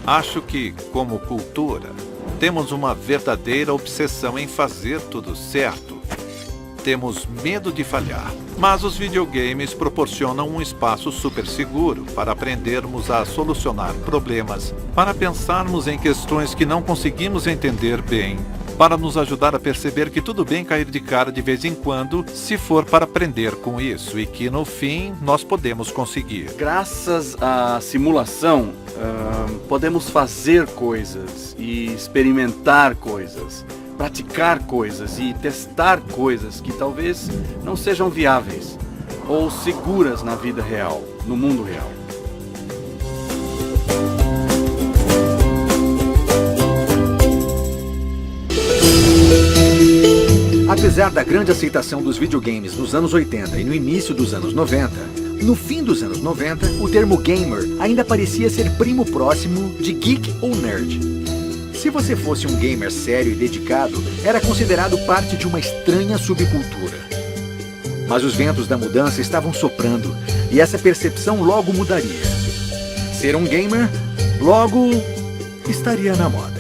Acho que, como cultura, temos uma verdadeira obsessão em fazer tudo certo. Temos medo de falhar, mas os videogames proporcionam um espaço super seguro para aprendermos a solucionar problemas, para pensarmos em questões que não conseguimos entender bem, para nos ajudar a perceber que tudo bem cair de cara de vez em quando, se for para aprender com isso, e que no fim nós podemos conseguir. Graças à simulação, podemos fazer coisas e experimentar coisas, praticar coisas e testar coisas que talvez não sejam viáveis ou seguras na vida real, no mundo real. Apesar da grande aceitação dos videogames nos anos 80 e no início dos anos 90, no fim dos anos 90, o termo gamer ainda parecia ser primo próximo de geek ou nerd. Se você fosse um gamer sério e dedicado, era considerado parte de uma estranha subcultura. Mas os ventos da mudança estavam soprando, e essa percepção logo mudaria. Ser um gamer, logo, estaria na moda.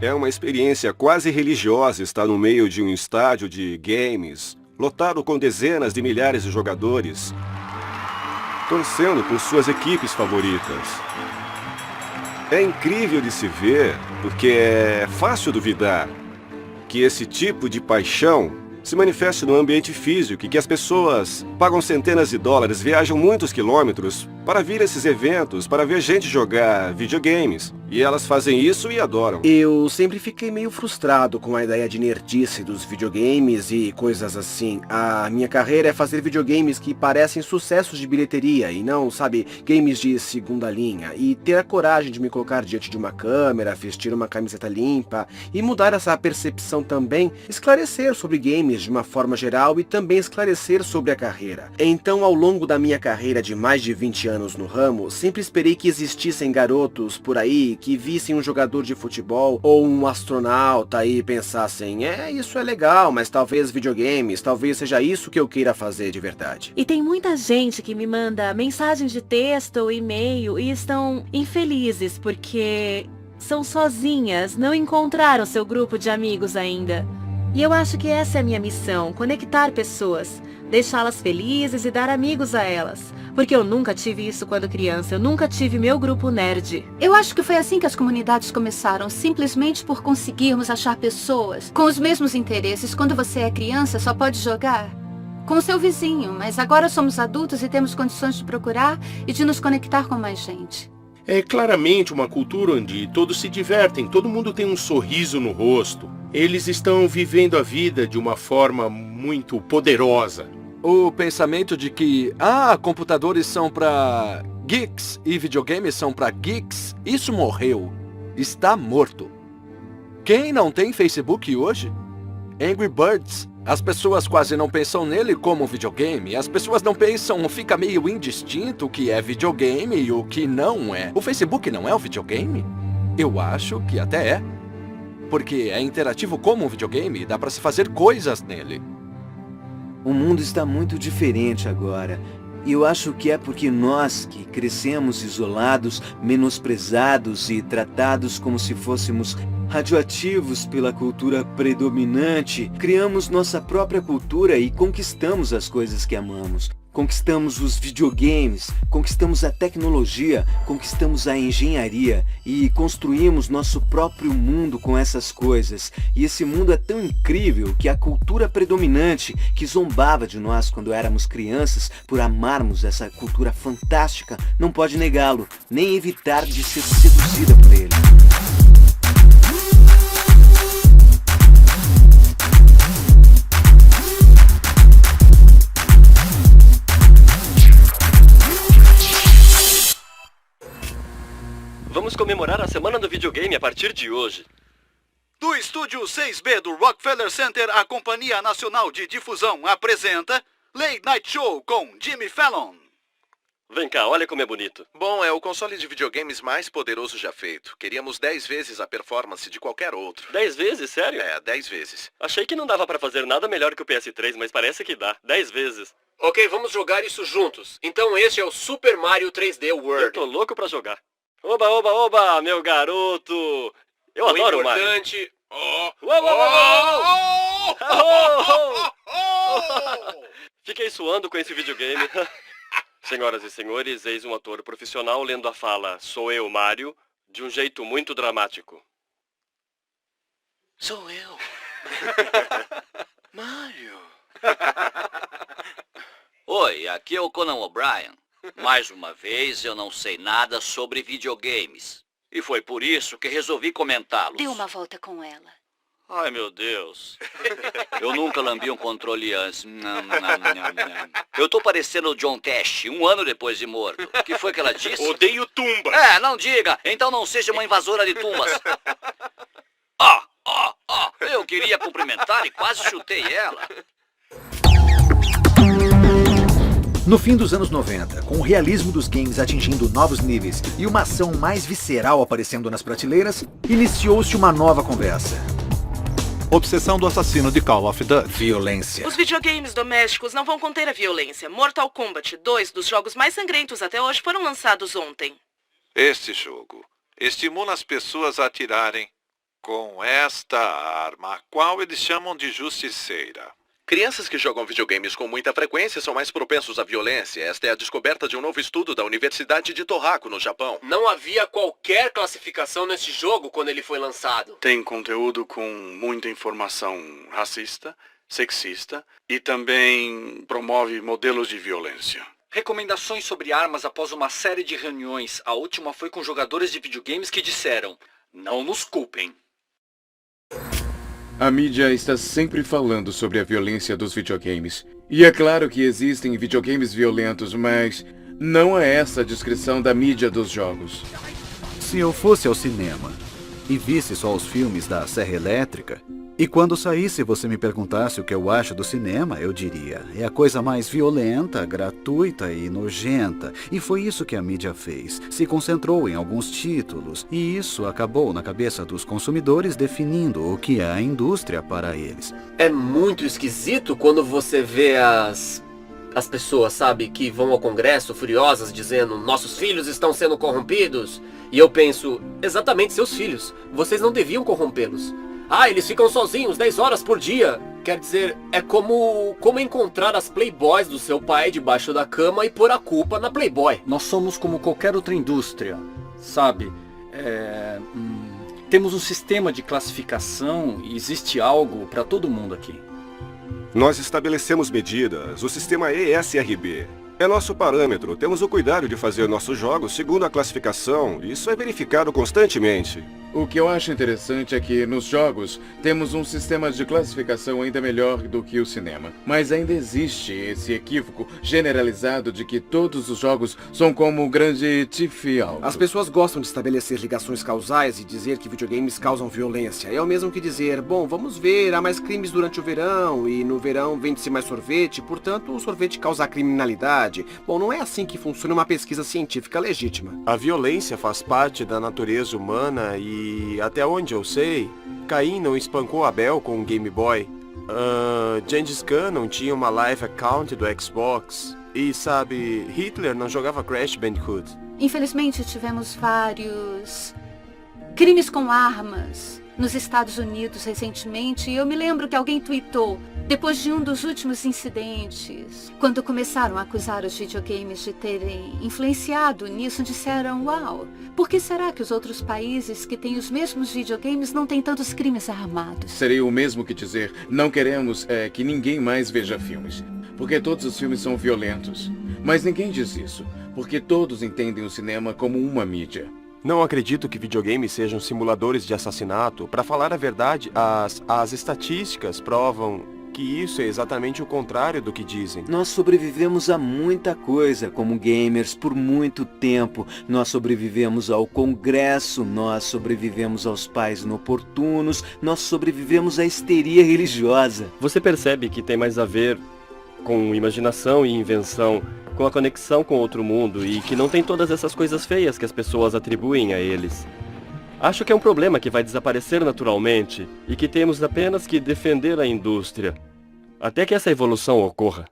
É uma experiência quase religiosa estar no meio de um estádio de games, lotado com dezenas de milhares de jogadores, torcendo por suas equipes favoritas. É incrível de se ver, porque é fácil duvidar que esse tipo de paixão se manifeste no ambiente físico e que as pessoas pagam centenas de dólares, viajam muitos quilômetros para vir a esses eventos, para ver gente jogar videogames. E elas fazem isso e adoram. Eu sempre fiquei meio frustrado com a ideia de nerdice dos videogames e coisas assim. A minha carreira é fazer videogames que parecem sucessos de bilheteria e não, sabe, games de segunda linha. E ter a coragem de me colocar diante de uma câmera, vestir uma camiseta limpa e mudar essa percepção também, esclarecer sobre games de uma forma geral e também esclarecer sobre a carreira. Então, ao longo da minha carreira de mais de 20 anos no ramo, sempre esperei que existissem garotos por aí que vissem um jogador de futebol ou um astronauta e pensassem, isso é legal, mas talvez videogames, talvez seja isso que eu queira fazer de verdade. E tem muita gente que me manda mensagens de texto ou e-mail e estão infelizes porque são sozinhas, não encontraram seu grupo de amigos ainda. E eu acho que essa é a minha missão, conectar pessoas, deixá-las felizes e dar amigos a elas. Porque eu nunca tive isso quando criança, eu nunca tive meu grupo nerd. Eu acho que foi assim que as comunidades começaram, simplesmente por conseguirmos achar pessoas com os mesmos interesses. Quando você é criança, só pode jogar com o seu vizinho, mas agora somos adultos e temos condições de procurar e de nos conectar com mais gente. É claramente uma cultura onde todos se divertem, todo mundo tem um sorriso no rosto. Eles estão vivendo a vida de uma forma muito poderosa. O pensamento de que, computadores são pra geeks e videogames são pra geeks, isso morreu. Está morto. Quem não tem Facebook hoje? Angry Birds. As pessoas quase não pensam nele como videogame. As pessoas não pensam, fica meio indistinto o que é videogame e o que não é. O Facebook não é um videogame? Eu acho que até é. Porque é interativo como um videogame e dá pra se fazer coisas nele. O mundo está muito diferente agora. E eu acho que é porque nós, que crescemos isolados, menosprezados e tratados como se fôssemos radioativos pela cultura predominante, criamos nossa própria cultura e conquistamos as coisas que amamos. Conquistamos os videogames, conquistamos a tecnologia, conquistamos a engenharia e construímos nosso próprio mundo com essas coisas. E esse mundo é tão incrível que a cultura predominante, que zombava de nós quando éramos crianças por amarmos essa cultura fantástica, não pode negá-lo, nem evitar de ser seduzida por ele. Vamos comemorar a Semana do Videogame a partir de hoje. Do estúdio 6B do Rockefeller Center, a Companhia Nacional de Difusão apresenta Late Night Show com Jimmy Fallon. Vem cá, olha como é bonito. Bom, é o console de videogames mais poderoso já feito. Queríamos 10 vezes a performance de qualquer outro. 10 vezes? Sério? 10 vezes. Achei que não dava pra fazer nada melhor que o PS3, mas parece que dá. 10 vezes. Ok, vamos jogar isso juntos. Então este é o Super Mario 3D World. Eu tô louco pra jogar. Oba, oba, oba, meu garoto! Eu adoro o Mario. Importante... Fiquei suando com esse videogame. Senhoras e senhores, eis um ator profissional lendo a fala "Sou eu, Mario", de um jeito muito dramático. Sou eu. Mario. Oi, aqui é o Conan O'Brien. Mais uma vez, eu não sei nada sobre videogames. E foi por isso que resolvi comentá-los. Dê uma volta com ela. Ai, meu Deus. Eu nunca lambi um controle antes. Eu tô parecendo o John Tesh, 1 ano depois de morto. O que foi que ela disse? Odeio tumbas. Não diga. Então não seja uma invasora de tumbas. Eu queria cumprimentar e quase chutei ela. No fim dos anos 90, com o realismo dos games atingindo novos níveis e uma ação mais visceral aparecendo nas prateleiras, iniciou-se uma nova conversa. Obsessão do assassino de Call of Duty. Violência. Os videogames domésticos não vão conter a violência. Mortal Kombat, 2 dos jogos mais sangrentos até hoje, foram lançados ontem. Este jogo estimula as pessoas a atirarem com esta arma, a qual eles chamam de justiceira. Crianças que jogam videogames com muita frequência são mais propensos à violência. Esta é a descoberta de um novo estudo da Universidade de Tohoku, no Japão. Não havia qualquer classificação nesse jogo quando ele foi lançado. Tem conteúdo com muita informação racista, sexista e também promove modelos de violência. Recomendações sobre armas após uma série de reuniões. A última foi com jogadores de videogames que disseram: não nos culpem. A mídia está sempre falando sobre a violência dos videogames. E é claro que existem videogames violentos, mas não é essa a descrição da mídia dos jogos. Se eu fosse ao cinema e visse só os filmes da Serra Elétrica, e quando saísse você me perguntasse o que eu acho do cinema, eu diria: é a coisa mais violenta, gratuita e nojenta. E foi isso que a mídia fez. Se concentrou em alguns títulos, e isso acabou na cabeça dos consumidores definindo o que é a indústria para eles. É muito esquisito quando você vê as pessoas, sabe, que vão ao Congresso furiosas dizendo: nossos filhos estão sendo corrompidos. E eu penso: exatamente, seus filhos. Vocês não deviam corrompê-los. Eles ficam sozinhos 10 horas por dia. Quer dizer, é como encontrar as Playboys do seu pai debaixo da cama e pôr a culpa na Playboy. Nós somos como qualquer outra indústria, sabe? Temos um sistema de classificação e existe algo para todo mundo aqui. Nós estabelecemos medidas, o sistema ESRB. É nosso parâmetro, temos o cuidado de fazer nossos jogos segundo a classificação, e isso é verificado constantemente. O que eu acho interessante é que, nos jogos, temos um sistema de classificação ainda melhor do que o cinema. Mas ainda existe esse equívoco generalizado de que todos os jogos são como o grande Tiff Alto. As pessoas gostam de estabelecer ligações causais e dizer que videogames causam violência. É o mesmo que dizer, bom, vamos ver, há mais crimes durante o verão, e no verão vende-se mais sorvete, portanto o sorvete causa criminalidade. Bom, não é assim que funciona uma pesquisa científica legítima. A violência faz parte da natureza humana e, até onde eu sei, Caim não espancou Abel com um Game Boy. Gengis Khan não tinha uma live account do Xbox. E, sabe, Hitler não jogava Crash Bandicoot. Infelizmente, tivemos vários crimes com armas nos Estados Unidos recentemente. E eu me lembro que alguém tweetou, depois de um dos últimos incidentes, quando começaram a acusar os videogames de terem influenciado nisso, disseram, uau, por que será que os outros países que têm os mesmos videogames não têm tantos crimes armados? Seria o mesmo que dizer, não queremos que ninguém mais veja filmes, porque todos os filmes são violentos. Mas ninguém diz isso, porque todos entendem o cinema como uma mídia. Não acredito que videogames sejam simuladores de assassinato. Para falar a verdade, as estatísticas provam que isso é exatamente o contrário do que dizem. Nós sobrevivemos a muita coisa como gamers por muito tempo. Nós sobrevivemos ao Congresso, nós sobrevivemos aos pais inoportunos, nós sobrevivemos à histeria religiosa. Você percebe que tem mais a ver com imaginação e invenção, com a conexão com outro mundo e que não tem todas essas coisas feias que as pessoas atribuem a eles. Acho que é um problema que vai desaparecer naturalmente e que temos apenas que defender a indústria, até que essa evolução ocorra.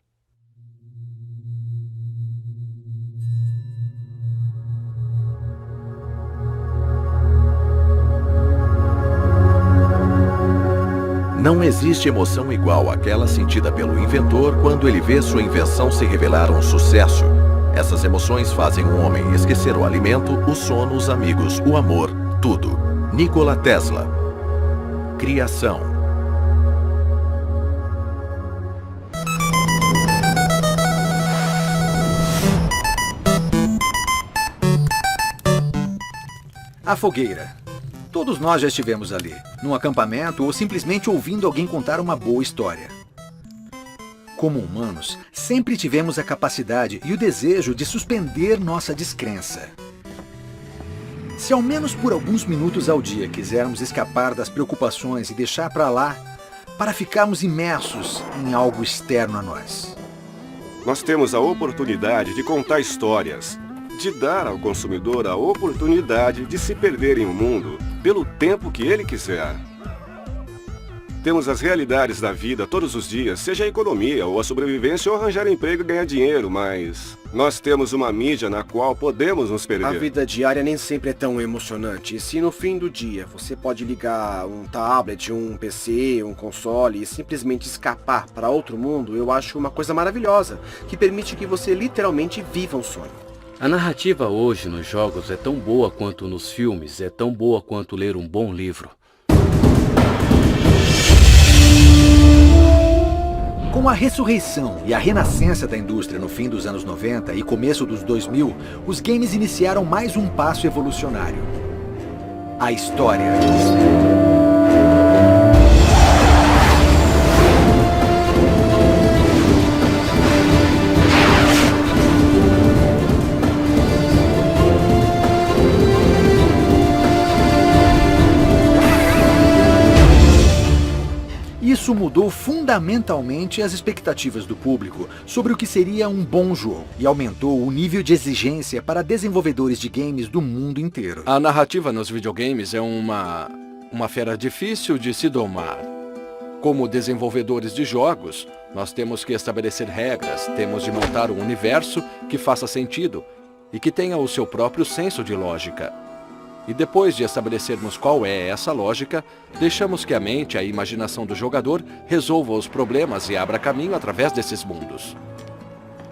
Não existe emoção igual àquela sentida pelo inventor quando ele vê sua invenção se revelar um sucesso. Essas emoções fazem um homem esquecer o alimento, o sono, os amigos, o amor, tudo. Nikola Tesla. Criação. A fogueira. Todos nós já estivemos ali, num acampamento ou simplesmente ouvindo alguém contar uma boa história. Como humanos, sempre tivemos a capacidade e o desejo de suspender nossa descrença. Se ao menos por alguns minutos ao dia quisermos escapar das preocupações e deixar para lá, para ficarmos imersos em algo externo a nós. Nós temos a oportunidade de contar histórias, de dar ao consumidor a oportunidade de se perder em um mundo pelo tempo que ele quiser. Temos as realidades da vida todos os dias, seja a economia ou a sobrevivência ou arranjar emprego e ganhar dinheiro, mas nós temos uma mídia na qual podemos nos perder. A vida diária nem sempre é tão emocionante. E se no fim do dia você pode ligar um tablet, um PC, um console e simplesmente escapar para outro mundo, eu acho uma coisa maravilhosa, que permite que você literalmente viva um sonho. A narrativa hoje nos jogos é tão boa quanto nos filmes, é tão boa quanto ler um bom livro. Com a ressurreição e a renascença da indústria no fim dos anos 90 e começo dos 2000, os games iniciaram mais um passo evolucionário. A história. Isso mudou fundamentalmente as expectativas do público sobre o que seria um bom jogo e aumentou o nível de exigência para desenvolvedores de games do mundo inteiro. A narrativa nos videogames é uma fera difícil de se domar. Como desenvolvedores de jogos, nós temos que estabelecer regras, temos de montar um universo que faça sentido e que tenha o seu próprio senso de lógica. E depois de estabelecermos qual é essa lógica, deixamos que a mente e a imaginação do jogador resolva os problemas e abra caminho através desses mundos.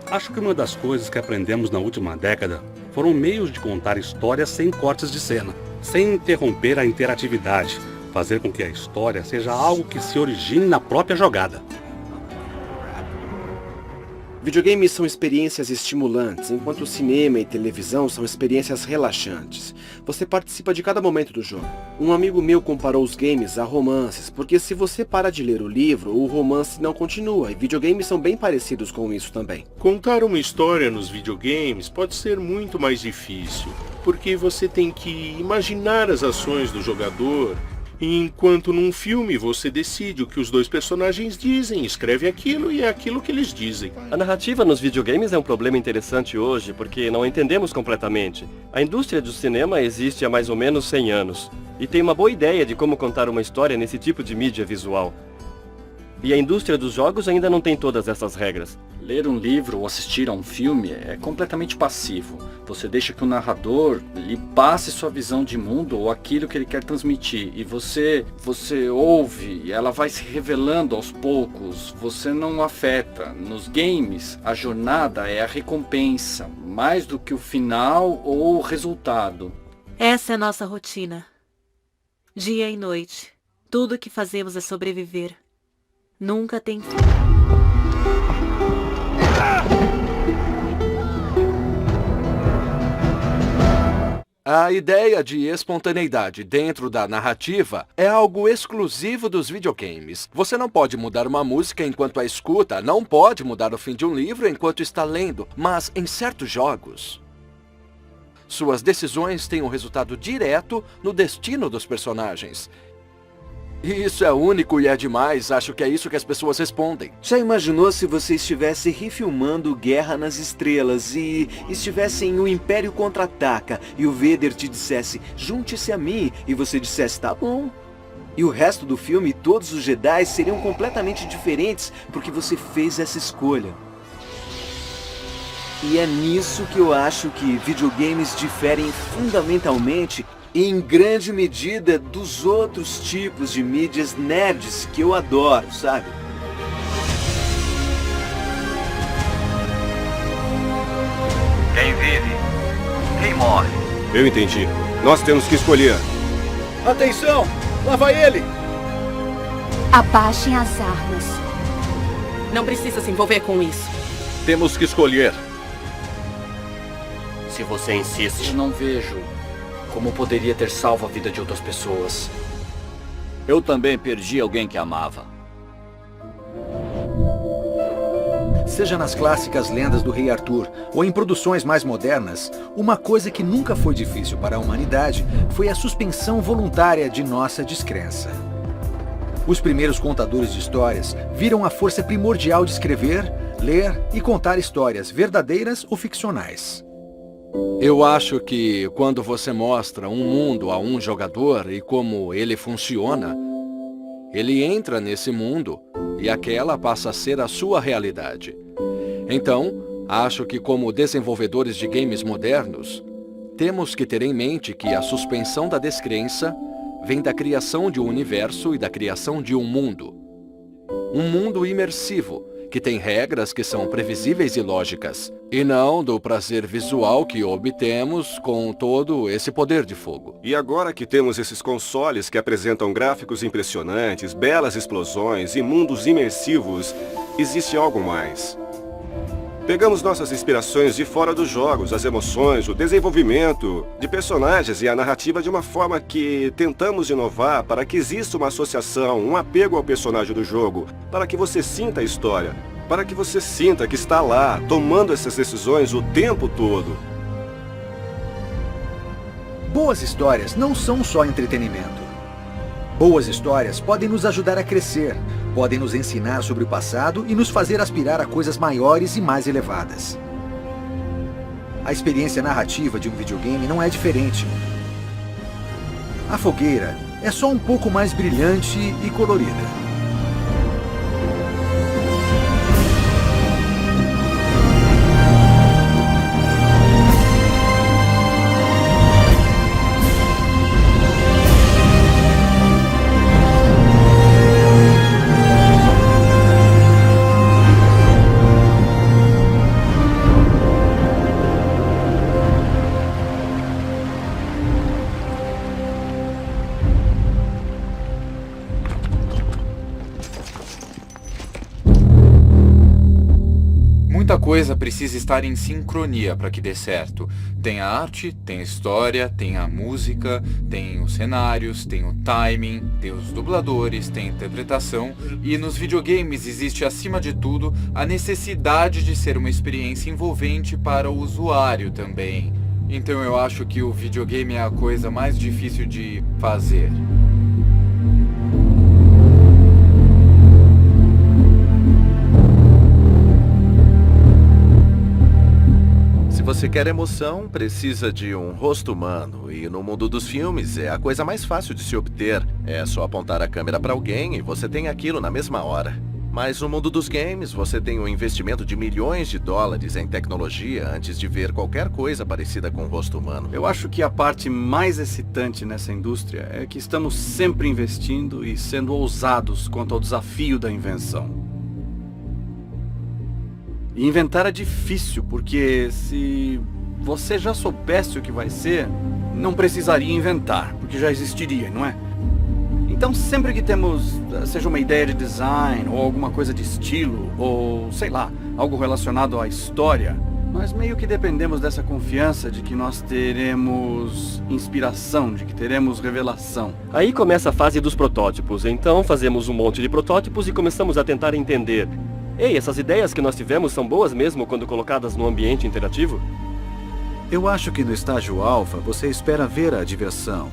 Acho que uma das coisas que aprendemos na última década foram meios de contar histórias sem cortes de cena, sem interromper a interatividade, fazer com que a história seja algo que se origine na própria jogada. Videogames são experiências estimulantes, enquanto cinema e televisão são experiências relaxantes. Você participa de cada momento do jogo. Um amigo meu comparou os games a romances, porque se você para de ler o livro, o romance não continua, e videogames são bem parecidos com isso também. Contar uma história nos videogames pode ser muito mais difícil, porque você tem que imaginar as ações do jogador, enquanto num filme você decide o que os dois personagens dizem, escreve aquilo e é aquilo que eles dizem. A narrativa nos videogames é um problema interessante hoje, porque não entendemos completamente. A indústria do cinema existe há mais ou menos 100 anos, e tem uma boa ideia de como contar uma história nesse tipo de mídia visual. E a indústria dos jogos ainda não tem todas essas regras. Ler um livro ou assistir a um filme é completamente passivo. Você deixa que o narrador lhe passe sua visão de mundo ou aquilo que ele quer transmitir. E você ouve, e ela vai se revelando aos poucos. Você não afeta. Nos games, a jornada é a recompensa, mais do que o final ou o resultado. Essa é a nossa rotina. Dia e noite. Tudo o que fazemos é sobreviver. Nunca tem fim. A ideia de espontaneidade dentro da narrativa é algo exclusivo dos videogames. Você não pode mudar uma música enquanto a escuta, não pode mudar o fim de um livro enquanto está lendo, mas em certos jogos, suas decisões têm um resultado direto no destino dos personagens. E isso é único e é demais, acho que é isso que as pessoas respondem. Já imaginou se você estivesse refilmando Guerra nas Estrelas e estivesse em O Império Contra-Ataca e o Vader te dissesse, junte-se a mim, e você dissesse, tá bom. E o resto do filme, todos os Jedi seriam completamente diferentes porque você fez essa escolha. E é nisso que eu acho que videogames diferem fundamentalmente e em grande medida dos outros tipos de mídias nerds que eu adoro, sabe? Quem vive, quem morre. Eu entendi. Nós temos que escolher. Atenção! Lá vai ele! Abaixem as armas. Não precisa se envolver com isso. Temos que escolher. Se você insiste. Eu não vejo como poderia ter salvo a vida de outras pessoas. Eu também perdi alguém que amava. Seja nas clássicas lendas do Rei Arthur ou em produções mais modernas, uma coisa que nunca foi difícil para a humanidade foi a suspensão voluntária de nossa descrença. Os primeiros contadores de histórias viram a força primordial de escrever, ler e contar histórias verdadeiras ou ficcionais. Eu acho que quando você mostra um mundo a um jogador e como ele funciona, ele entra nesse mundo e aquela passa a ser a sua realidade. Então, acho que como desenvolvedores de games modernos, temos que ter em mente que a suspensão da descrença vem da criação de um universo e da criação de um mundo. Um mundo imersivo, que tem regras que são previsíveis e lógicas, e não do prazer visual que obtemos com todo esse poder de fogo. E agora que temos esses consoles que apresentam gráficos impressionantes, belas explosões e mundos imersivos, existe algo mais. Pegamos nossas inspirações de fora dos jogos, as emoções, o desenvolvimento de personagens e a narrativa de uma forma que tentamos inovar para que exista uma associação, um apego ao personagem do jogo, para que você sinta a história, para que você sinta que está lá, tomando essas decisões o tempo todo. Boas histórias não são só entretenimento. Boas histórias podem nos ajudar a crescer, podem nos ensinar sobre o passado e nos fazer aspirar a coisas maiores e mais elevadas. A experiência narrativa de um videogame não é diferente. A fogueira é só um pouco mais brilhante e colorida. Muita coisa precisa estar em sincronia para que dê certo. Tem a arte, tem a história, tem a música, tem os cenários, tem o timing, tem os dubladores, tem a interpretação. E nos videogames existe, acima de tudo, a necessidade de ser uma experiência envolvente para o usuário também. Então eu acho que o videogame é a coisa mais difícil de fazer. Se você quer emoção, precisa de um rosto humano. E no mundo dos filmes é a coisa mais fácil de se obter. É só apontar a câmera para alguém e você tem aquilo na mesma hora. Mas no mundo dos games, você tem um investimento de milhões de dólares em tecnologia antes de ver qualquer coisa parecida com o rosto humano. Eu acho que a parte mais excitante nessa indústria é que estamos sempre investindo e sendo ousados quanto ao desafio da invenção. E inventar é difícil, porque se você já soubesse o que vai ser, não precisaria inventar, porque já existiria, não é? Então sempre que temos, seja uma ideia de design, ou alguma coisa de estilo, ou sei lá, algo relacionado à história, nós meio que dependemos dessa confiança de que nós teremos inspiração, de que teremos revelação. Aí começa a fase dos protótipos, então fazemos um monte de protótipos e começamos a tentar entender. Ei, essas ideias que nós tivemos são boas mesmo quando colocadas no ambiente interativo? Eu acho que no estágio alfa você espera ver a diversão.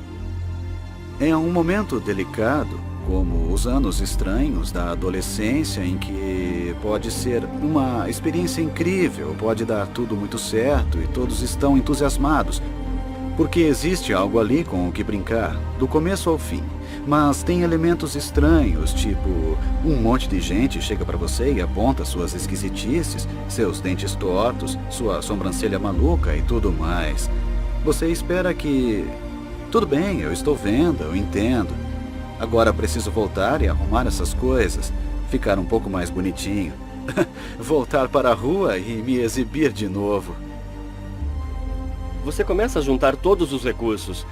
É um momento delicado, como os anos estranhos da adolescência, em que pode ser uma experiência incrível, pode dar tudo muito certo e todos estão entusiasmados, porque existe algo ali com o que brincar, do começo ao fim. Mas tem elementos estranhos, tipo, um monte de gente chega pra você e aponta suas esquisitices, seus dentes tortos, sua sobrancelha maluca e tudo mais. Você espera que... Tudo bem, eu estou vendo, eu entendo. Agora preciso voltar e arrumar essas coisas, ficar um pouco mais bonitinho. Voltar para a rua e me exibir de novo. Você começa a juntar todos os recursos.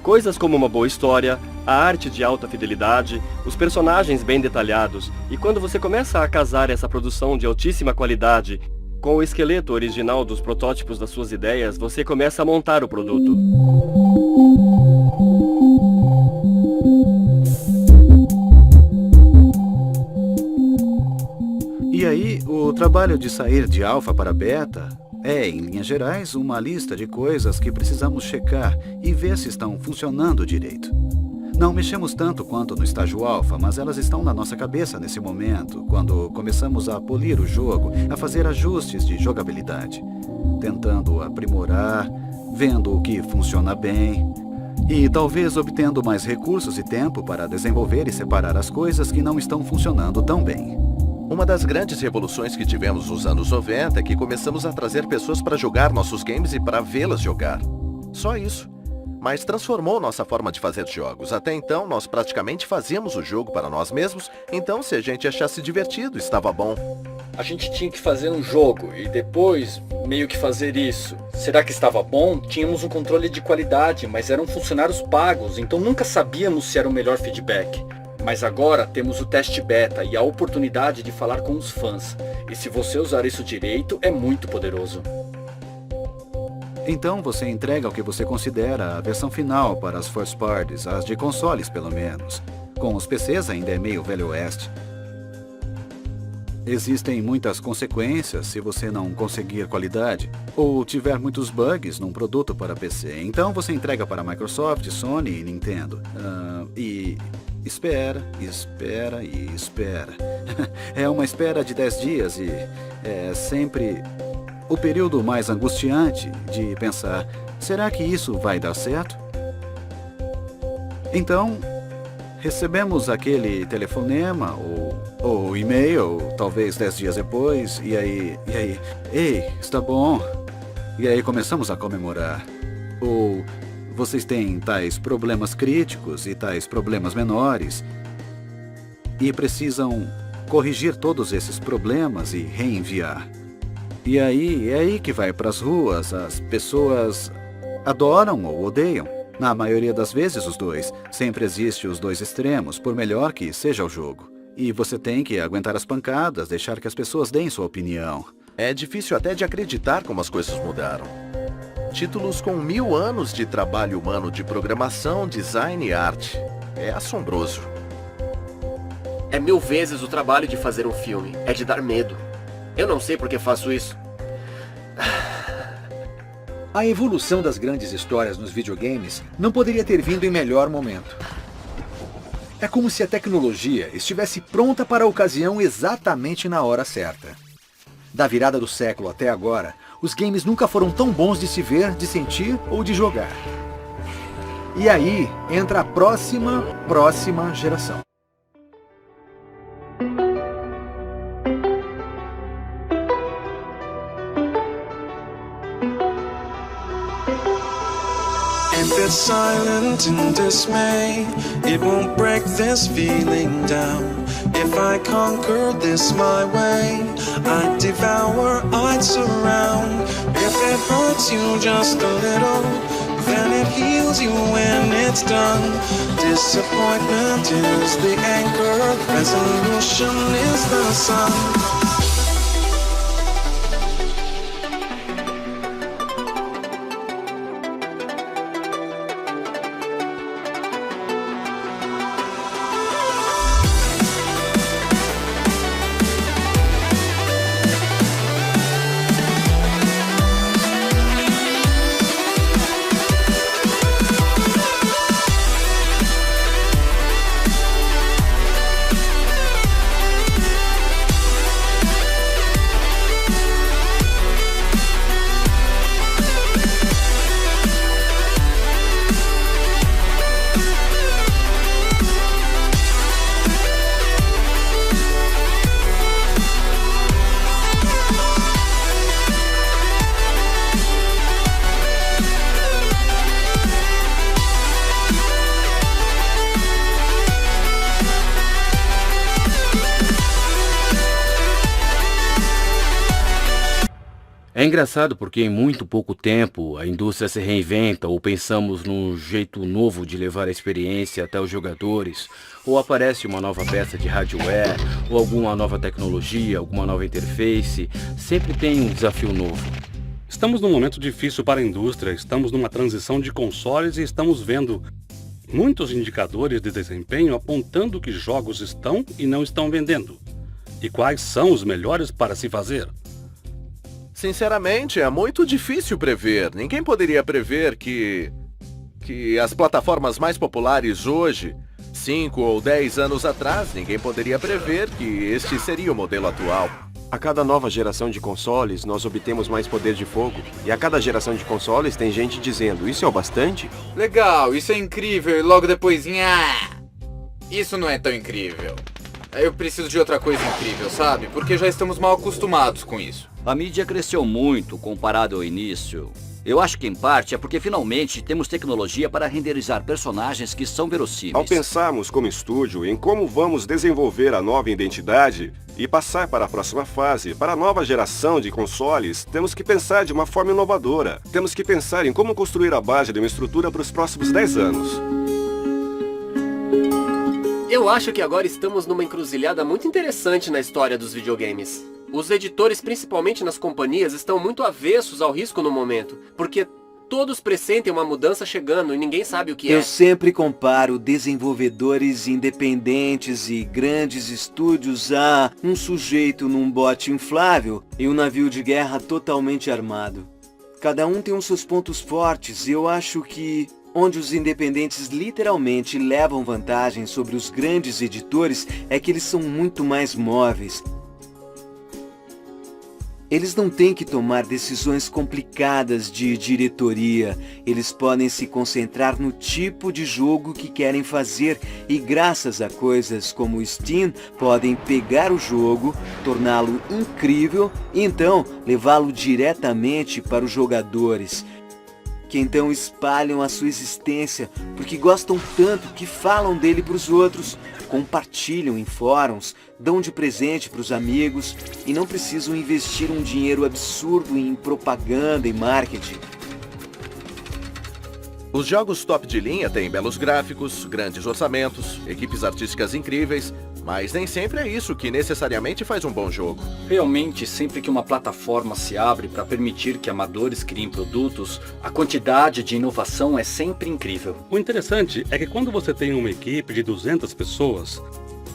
Coisas como uma boa história, a arte de alta fidelidade, os personagens bem detalhados. E quando você começa a casar essa produção de altíssima qualidade com o esqueleto original dos protótipos das suas ideias, você começa a montar o produto. E aí, o trabalho de sair de alfa para beta é, em linhas gerais, uma lista de coisas que precisamos checar e ver se estão funcionando direito. Não mexemos tanto quanto no estágio alfa, mas elas estão na nossa cabeça nesse momento, quando começamos a polir o jogo, a fazer ajustes de jogabilidade, tentando aprimorar, vendo o que funciona bem e talvez obtendo mais recursos e tempo para desenvolver e separar as coisas que não estão funcionando tão bem. Uma das grandes revoluções que tivemos nos anos 90 é que começamos a trazer pessoas para jogar nossos games e para vê-las jogar. Só isso. Mas transformou nossa forma de fazer jogos. Até então, nós praticamente fazíamos o jogo para nós mesmos, então se a gente achasse divertido, estava bom. A gente tinha que fazer um jogo e depois meio que fazer isso. Será que estava bom? Tínhamos um controle de qualidade, mas eram funcionários pagos, então nunca sabíamos se era o melhor feedback. Mas agora temos o teste beta e a oportunidade de falar com os fãs. E se você usar isso direito, é muito poderoso. Então você entrega o que você considera a versão final para as first parties, as de consoles pelo menos. Com os PCs ainda é meio velho oeste. Existem muitas consequências se você não conseguir qualidade ou tiver muitos bugs num produto para PC. Então você entrega para Microsoft, Sony e Nintendo. E espera, espera e espera. É uma espera de 10 dias e é sempre o período mais angustiante de pensar, será que isso vai dar certo? Então, recebemos aquele telefonema ou e-mail, talvez 10 dias depois, e aí, ei, está bom. E aí começamos a comemorar. Ou vocês têm tais problemas críticos e tais problemas menores e precisam corrigir todos esses problemas e reenviar. E aí, é aí que vai para as ruas, as pessoas adoram ou odeiam. Na maioria das vezes os dois. Sempre existe os dois extremos, por melhor que seja o jogo. E você tem que aguentar as pancadas, deixar que as pessoas deem sua opinião. É difícil até de acreditar como as coisas mudaram. Títulos com 1000 anos de trabalho humano de programação, design e arte. É assombroso. É 1000 vezes o trabalho de fazer um filme. É de dar medo. Eu não sei por que faço isso. A evolução das grandes histórias nos videogames não poderia ter vindo em melhor momento. É como se a tecnologia estivesse pronta para a ocasião exatamente na hora certa. Da virada do século até agora, os games nunca foram tão bons de se ver, de sentir ou de jogar. E aí entra a próxima geração. If it's silent in dismay, it won't break this feeling down. If I conquer this my way, I'd devour, I'd surround. If it hurts you just a little, then it heals you when it's done. Disappointment is the anchor, resolution is the sun. É engraçado porque em muito pouco tempo a indústria se reinventa ou pensamos num jeito novo de levar a experiência até os jogadores, ou aparece uma nova peça de hardware, ou alguma nova tecnologia, alguma nova interface, sempre tem um desafio novo. Estamos num momento difícil para a indústria, estamos numa transição de consoles e estamos vendo muitos indicadores de desempenho apontando que jogos estão e não estão vendendo. E quais são os melhores para se fazer? Sinceramente, é muito difícil prever. Ninguém poderia prever que as plataformas mais populares hoje, 5 ou 10 anos atrás, ninguém poderia prever que este seria o modelo atual. A cada nova geração de consoles, nós obtemos mais poder de fogo. E a cada geração de consoles tem gente dizendo, isso é o bastante? Legal, isso é incrível. E logo depois, isso não é tão incrível. Eu preciso de outra coisa incrível, sabe? Porque já estamos mal acostumados com isso. A mídia cresceu muito comparado ao início. Eu acho que em parte é porque finalmente temos tecnologia para renderizar personagens que são verossímeis. Ao pensarmos como estúdio em como vamos desenvolver a nova identidade e passar para a próxima fase, para a nova geração de consoles, temos que pensar de uma forma inovadora. Temos que pensar em como construir a base de uma estrutura para os próximos 10 anos. Eu acho que agora estamos numa encruzilhada muito interessante na história dos videogames. Os editores, principalmente nas companhias, estão muito avessos ao risco no momento, porque todos pressentem uma mudança chegando e ninguém sabe o que é. Eu sempre comparo desenvolvedores independentes e grandes estúdios a um sujeito num bote inflável e um navio de guerra totalmente armado. Cada um tem os seus pontos fortes e eu acho que onde os independentes literalmente levam vantagem sobre os grandes editores é que eles são muito mais móveis. Eles não têm que tomar decisões complicadas de diretoria. Eles podem se concentrar no tipo de jogo que querem fazer e graças a coisas como o Steam, podem pegar o jogo, torná-lo incrível e então levá-lo diretamente para os jogadores, que então espalham a sua existência porque gostam tanto que falam dele para os outros, compartilham em fóruns, dão de presente para os amigos e não precisam investir um dinheiro absurdo em propaganda e marketing. Os jogos top de linha têm belos gráficos, grandes orçamentos, equipes artísticas incríveis, Mas nem sempre é isso que necessariamente faz um bom jogo. Realmente, sempre que uma plataforma se abre para permitir que amadores criem produtos, a quantidade de inovação é sempre incrível. O interessante é que quando você tem uma equipe de 200 pessoas,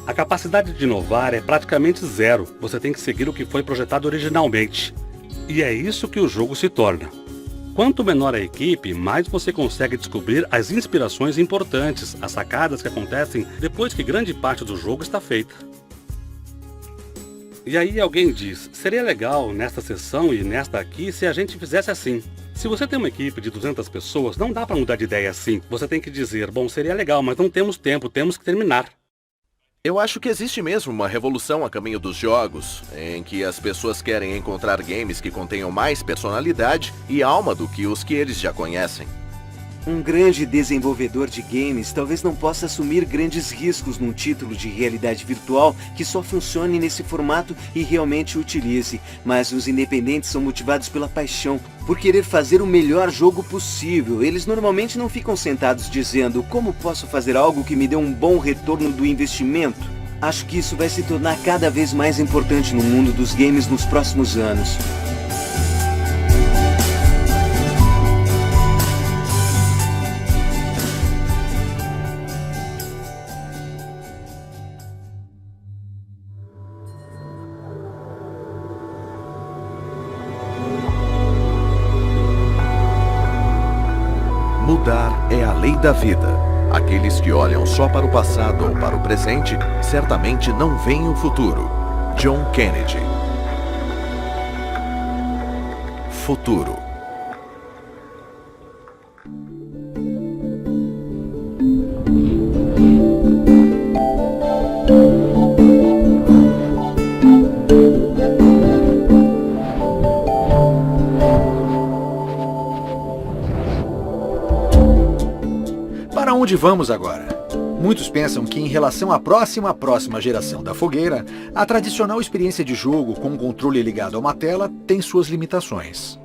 a capacidade de inovar é praticamente zero. Você tem que seguir o que foi projetado originalmente. E é isso que o jogo se torna. Quanto menor a equipe, mais você consegue descobrir as inspirações importantes, as sacadas que acontecem depois que grande parte do jogo está feita. E aí alguém diz, seria legal nesta sessão e nesta aqui se a gente fizesse assim. Se você tem uma equipe de 200 pessoas, não dá para mudar de ideia assim. Você tem que dizer, bom, seria legal, mas não temos tempo, temos que terminar. Eu acho que existe mesmo uma revolução a caminho dos jogos, em que as pessoas querem encontrar games que contenham mais personalidade e alma do que os que eles já conhecem. Um grande desenvolvedor de games talvez não possa assumir grandes riscos num título de realidade virtual que só funcione nesse formato e realmente o utilize, mas os independentes são motivados pela paixão, por querer fazer o melhor jogo possível. Eles normalmente não ficam sentados dizendo, como posso fazer algo que me dê um bom retorno do investimento? Acho que isso vai se tornar cada vez mais importante no mundo dos games nos próximos anos. Mudar é a lei da vida. Aqueles que olham só para o passado ou para o presente, certamente não veem o futuro. John Kennedy. Futuro. Para onde vamos agora? Muitos pensam que em relação à próxima geração da fogueira, a tradicional experiência de jogo com um controle ligado a uma tela tem suas limitações.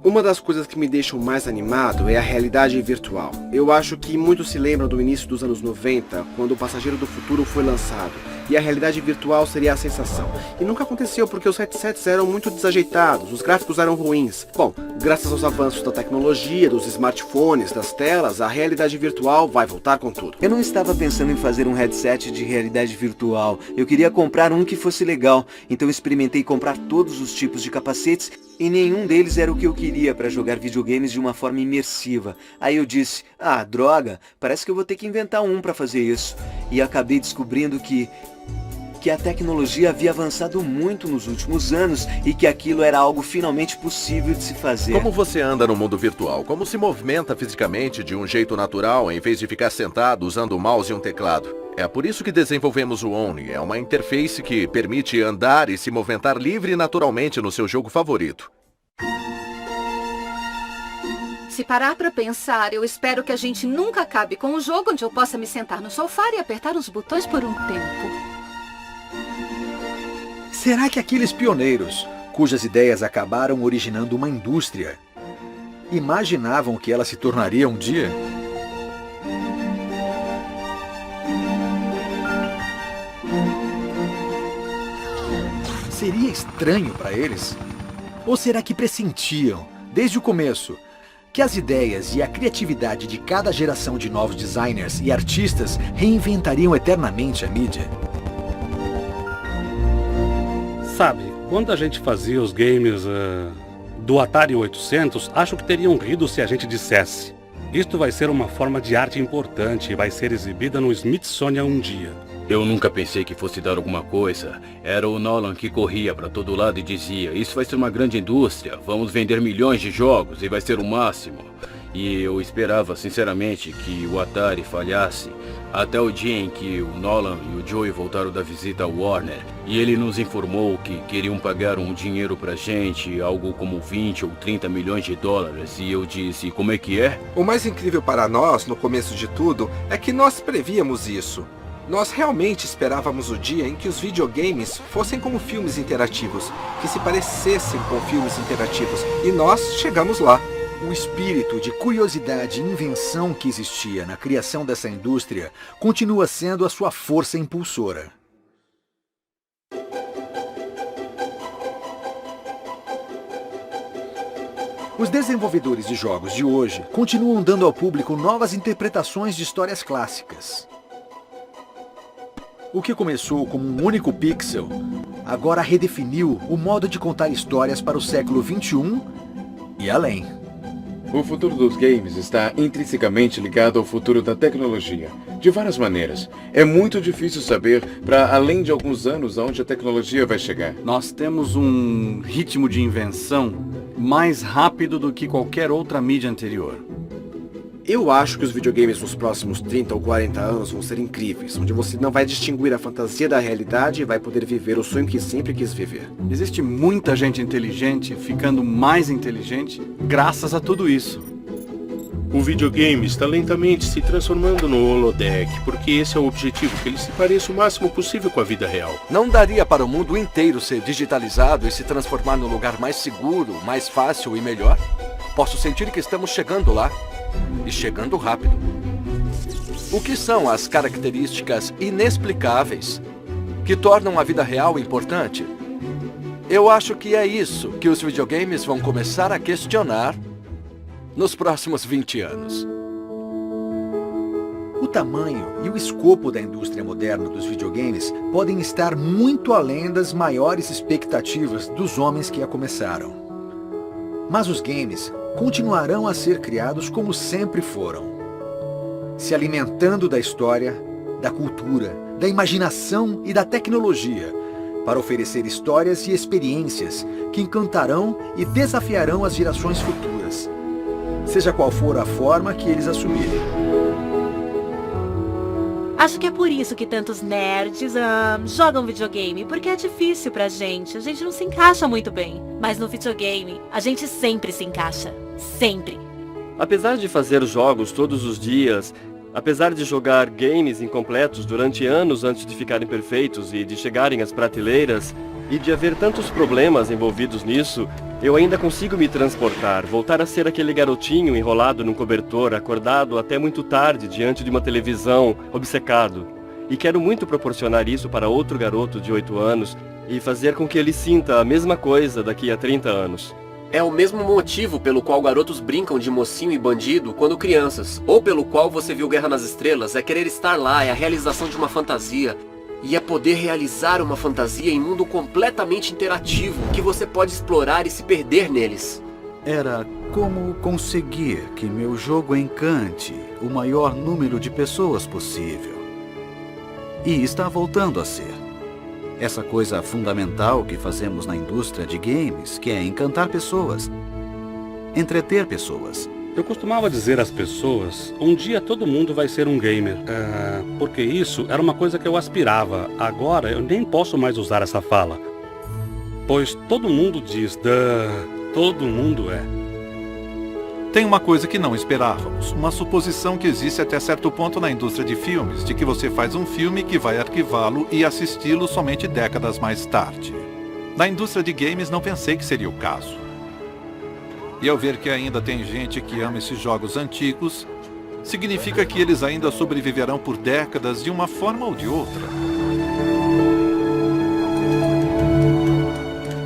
Uma das coisas que me deixam mais animado é a realidade virtual. Eu acho que muitos se lembram do início dos anos 90, quando o Passageiro do Futuro foi lançado, e a realidade virtual seria a sensação. E nunca aconteceu porque os headsets eram muito desajeitados, os gráficos eram ruins. Bom, graças aos avanços da tecnologia, dos smartphones, das telas, a realidade virtual vai voltar com tudo. Eu não estava pensando em fazer um headset de realidade virtual. Eu queria comprar um que fosse legal, então experimentei comprar todos os tipos de capacetes e nenhum deles era o que eu queria para jogar videogames de uma forma imersiva. Aí eu disse, droga, parece que eu vou ter que inventar um para fazer isso. E acabei descobrindo que a tecnologia havia avançado muito nos últimos anos e que aquilo era algo finalmente possível de se fazer. Como você anda no mundo virtual? Como se movimenta fisicamente de um jeito natural em vez de ficar sentado usando o mouse e um teclado? É por isso que desenvolvemos o Only. É uma interface que permite andar e se movimentar livre e naturalmente no seu jogo favorito. Se parar pra pensar, eu espero que a gente nunca acabe com um jogo onde eu possa me sentar no sofá e apertar os botões por um tempo. Será que aqueles pioneiros, cujas ideias acabaram originando uma indústria, imaginavam que ela se tornaria um dia? Seria estranho para eles? Ou será que pressentiam, desde o começo, que as ideias e a criatividade de cada geração de novos designers e artistas reinventariam eternamente a mídia? Sabe, quando a gente fazia os games do Atari 800, acho que teriam rido se a gente dissesse: isto vai ser uma forma de arte importante e vai ser exibida no Smithsonian um dia. Eu nunca pensei que fosse dar alguma coisa. Era o Nolan que corria para todo lado e dizia: isso vai ser uma grande indústria, vamos vender milhões de jogos e vai ser o máximo. E eu esperava sinceramente que o Atari falhasse, até o dia em que o Nolan e o Joey voltaram da visita ao Warner, e ele nos informou que queriam pagar um dinheiro pra gente, algo como 20 ou 30 milhões de dólares, e eu disse: como é que é? O mais incrível para nós, no começo de tudo, é que nós prevíamos isso. Nós realmente esperávamos o dia em que os videogames fossem como filmes interativos, que se parecessem com filmes interativos, e nós chegamos lá. O espírito de curiosidade e invenção que existia na criação dessa indústria continua sendo a sua força impulsora. Os desenvolvedores de jogos de hoje continuam dando ao público novas interpretações de histórias clássicas. O que começou como um único pixel, agora redefiniu o modo de contar histórias para o século XXI e além. O futuro dos games está intrinsecamente ligado ao futuro da tecnologia, de várias maneiras. É muito difícil saber, para além de alguns anos, aonde a tecnologia vai chegar. Nós temos um ritmo de invenção mais rápido do que qualquer outra mídia anterior. Eu acho que os videogames nos próximos 30 ou 40 anos vão ser incríveis, onde você não vai distinguir a fantasia da realidade e vai poder viver o sonho que sempre quis viver. Existe muita gente inteligente ficando mais inteligente graças a tudo isso. O videogame está lentamente se transformando no holodeck, porque esse é o objetivo, que ele se pareça o máximo possível com a vida real. Não daria para o mundo inteiro ser digitalizado e se transformar num lugar mais seguro, mais fácil e melhor? Posso sentir que estamos chegando lá. E chegando rápido. O que são as características inexplicáveis que tornam a vida real importante? Eu acho que é isso que os videogames vão começar a questionar nos próximos 20 anos. O tamanho e o escopo da indústria moderna dos videogames podem estar muito além das maiores expectativas dos homens que a começaram. Mas os games continuarão a ser criados como sempre foram, se alimentando da história, da cultura, da imaginação e da tecnologia, para oferecer histórias e experiências que encantarão e desafiarão as gerações futuras, seja qual for a forma que eles assumirem. Acho que é por isso que tantos nerds jogam videogame, porque é difícil pra gente. A gente não se encaixa muito bem. Mas no videogame, a gente sempre se encaixa. Sempre. Apesar de fazer jogos todos os dias, apesar de jogar games incompletos durante anos antes de ficarem perfeitos e de chegarem às prateleiras, e de haver tantos problemas envolvidos nisso, eu ainda consigo me transportar, voltar a ser aquele garotinho enrolado num cobertor, acordado até muito tarde diante de uma televisão, obcecado. E quero muito proporcionar isso para outro garoto de 8 anos e fazer com que ele sinta a mesma coisa daqui a 30 anos. É o mesmo motivo pelo qual garotos brincam de mocinho e bandido quando crianças, ou pelo qual você viu Guerra nas Estrelas, é querer estar lá, é a realização de uma fantasia. E é poder realizar uma fantasia em mundo completamente interativo, que você pode explorar e se perder neles. Era como conseguir que meu jogo encante o maior número de pessoas possível. E está voltando a ser. Essa coisa fundamental que fazemos na indústria de games, que é encantar pessoas, entreter pessoas. Eu costumava dizer às pessoas, um dia todo mundo vai ser um gamer, porque isso era uma coisa que eu aspirava. Agora eu nem posso mais usar essa fala, pois todo mundo diz, todo mundo é. Tem uma coisa que não esperávamos, uma suposição que existe até certo ponto na indústria de filmes, de que você faz um filme que vai arquivá-lo e assisti-lo somente décadas mais tarde. Na indústria de games não pensei que seria o caso. E ao ver que ainda tem gente que ama esses jogos antigos, significa que eles ainda sobreviverão por décadas de uma forma ou de outra.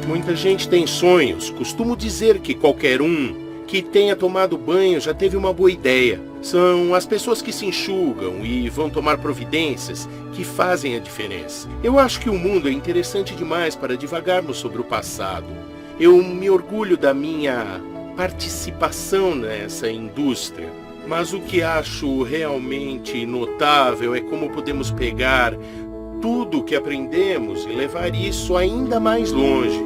Muita gente tem sonhos. Costumo dizer que qualquer um que tenha tomado banho já teve uma boa ideia. São as pessoas que se enxugam e vão tomar providências que fazem a diferença. Eu acho que o mundo é interessante demais para divagarmos sobre o passado. Eu me orgulho da minha participação nessa indústria, mas o que acho realmente notável é como podemos pegar tudo o que aprendemos e levar isso ainda mais longe.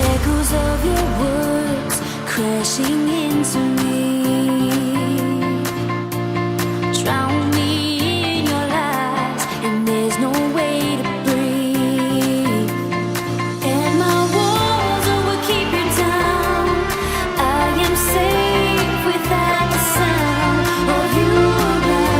Echoes of your words crashing into me, drown me in your lies, and there's no way to breathe. And my walls will keep you down. I am safe without the sound of you around.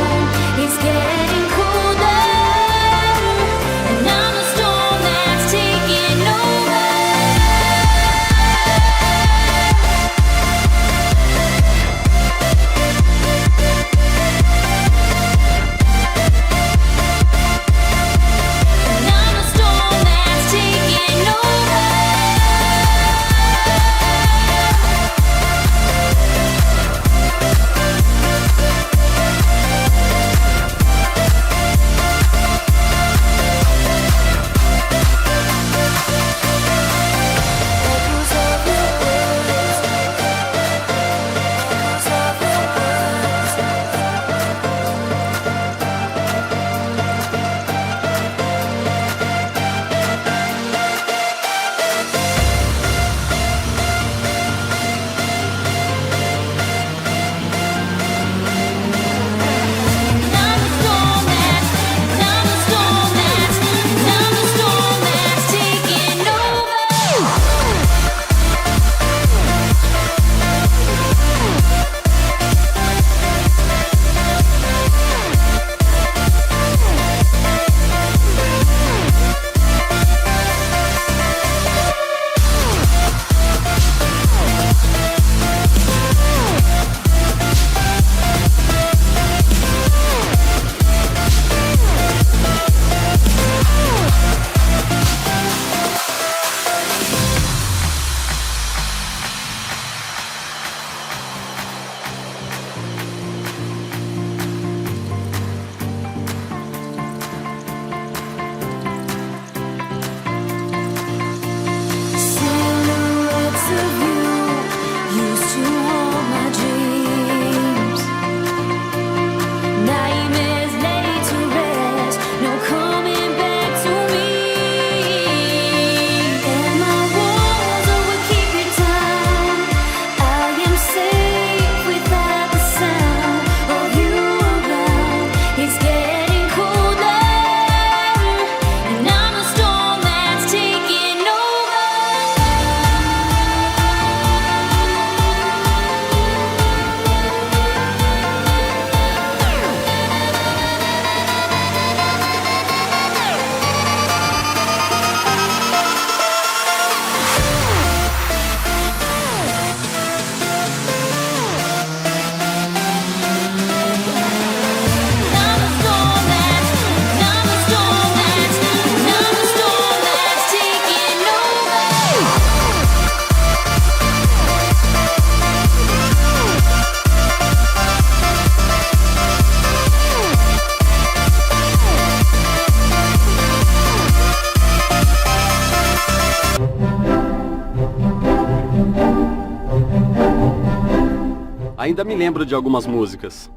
Ainda me lembro de algumas músicas.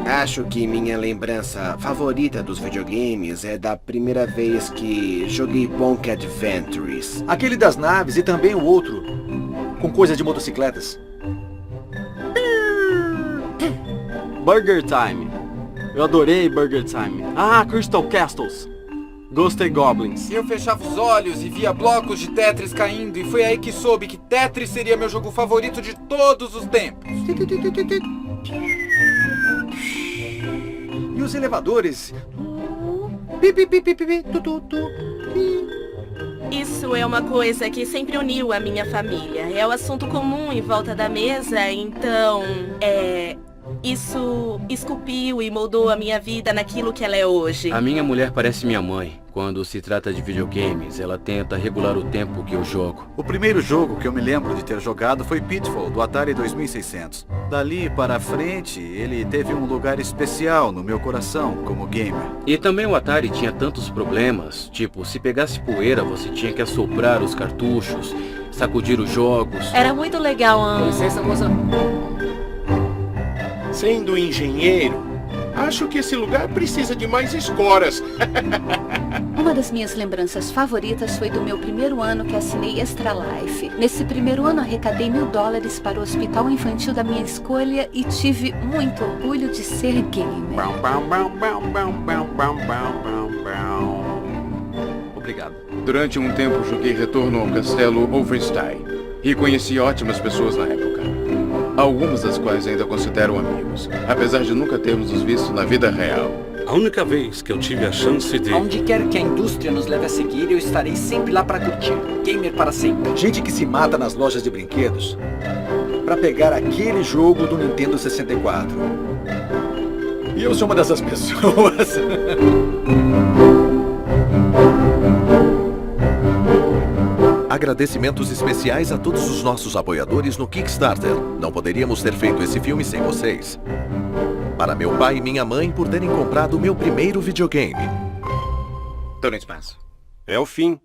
Acho que minha lembrança favorita dos videogames é da primeira vez que joguei Bonk Adventures. Aquele das naves e também o outro, com coisa de motocicletas. Burger Time. Eu adorei Burger Time. Crystal Castles. Ghost Goblins. Eu fechava os olhos e via blocos de Tetris caindo, e foi aí que soube que Tetris seria meu jogo favorito de todos os tempos. E os elevadores? Isso é uma coisa que sempre uniu a minha família. É o assunto comum em volta da mesa, então, isso esculpiu e moldou a minha vida naquilo que ela é hoje. A minha mulher parece minha mãe. Quando se trata de videogames, ela tenta regular o tempo que eu jogo. O primeiro jogo que eu me lembro de ter jogado foi Pitfall, do Atari 2600. Dali para frente, ele teve um lugar especial no meu coração como gamer. E também o Atari tinha tantos problemas, tipo, se pegasse poeira, você tinha que assoprar os cartuchos, sacudir os jogos. Era muito legal, Com licença, moça. Sendo engenheiro, acho que esse lugar precisa de mais escoras. Uma das minhas lembranças favoritas foi do meu primeiro ano que assinei Extra Life. Nesse primeiro ano arrecadei $1000 para o hospital infantil da minha escolha e tive muito orgulho de ser gamer. Obrigado. Durante um tempo joguei Retorno ao Castelo Wolfenstein e conheci ótimas pessoas na época. Algumas das quais ainda considero amigos, apesar de nunca termos os visto na vida real. A única vez que eu tive a chance de... Aonde quer que a indústria nos leve a seguir, eu estarei sempre lá para curtir. Gamer para sempre. Gente que se mata nas lojas de brinquedos pra pegar aquele jogo do Nintendo 64. E eu sou uma dessas pessoas. Agradecimentos especiais a todos os nossos apoiadores no Kickstarter. Não poderíamos ter feito esse filme sem vocês. Para meu pai e minha mãe por terem comprado o meu primeiro videogame. Tô no espaço. É o fim.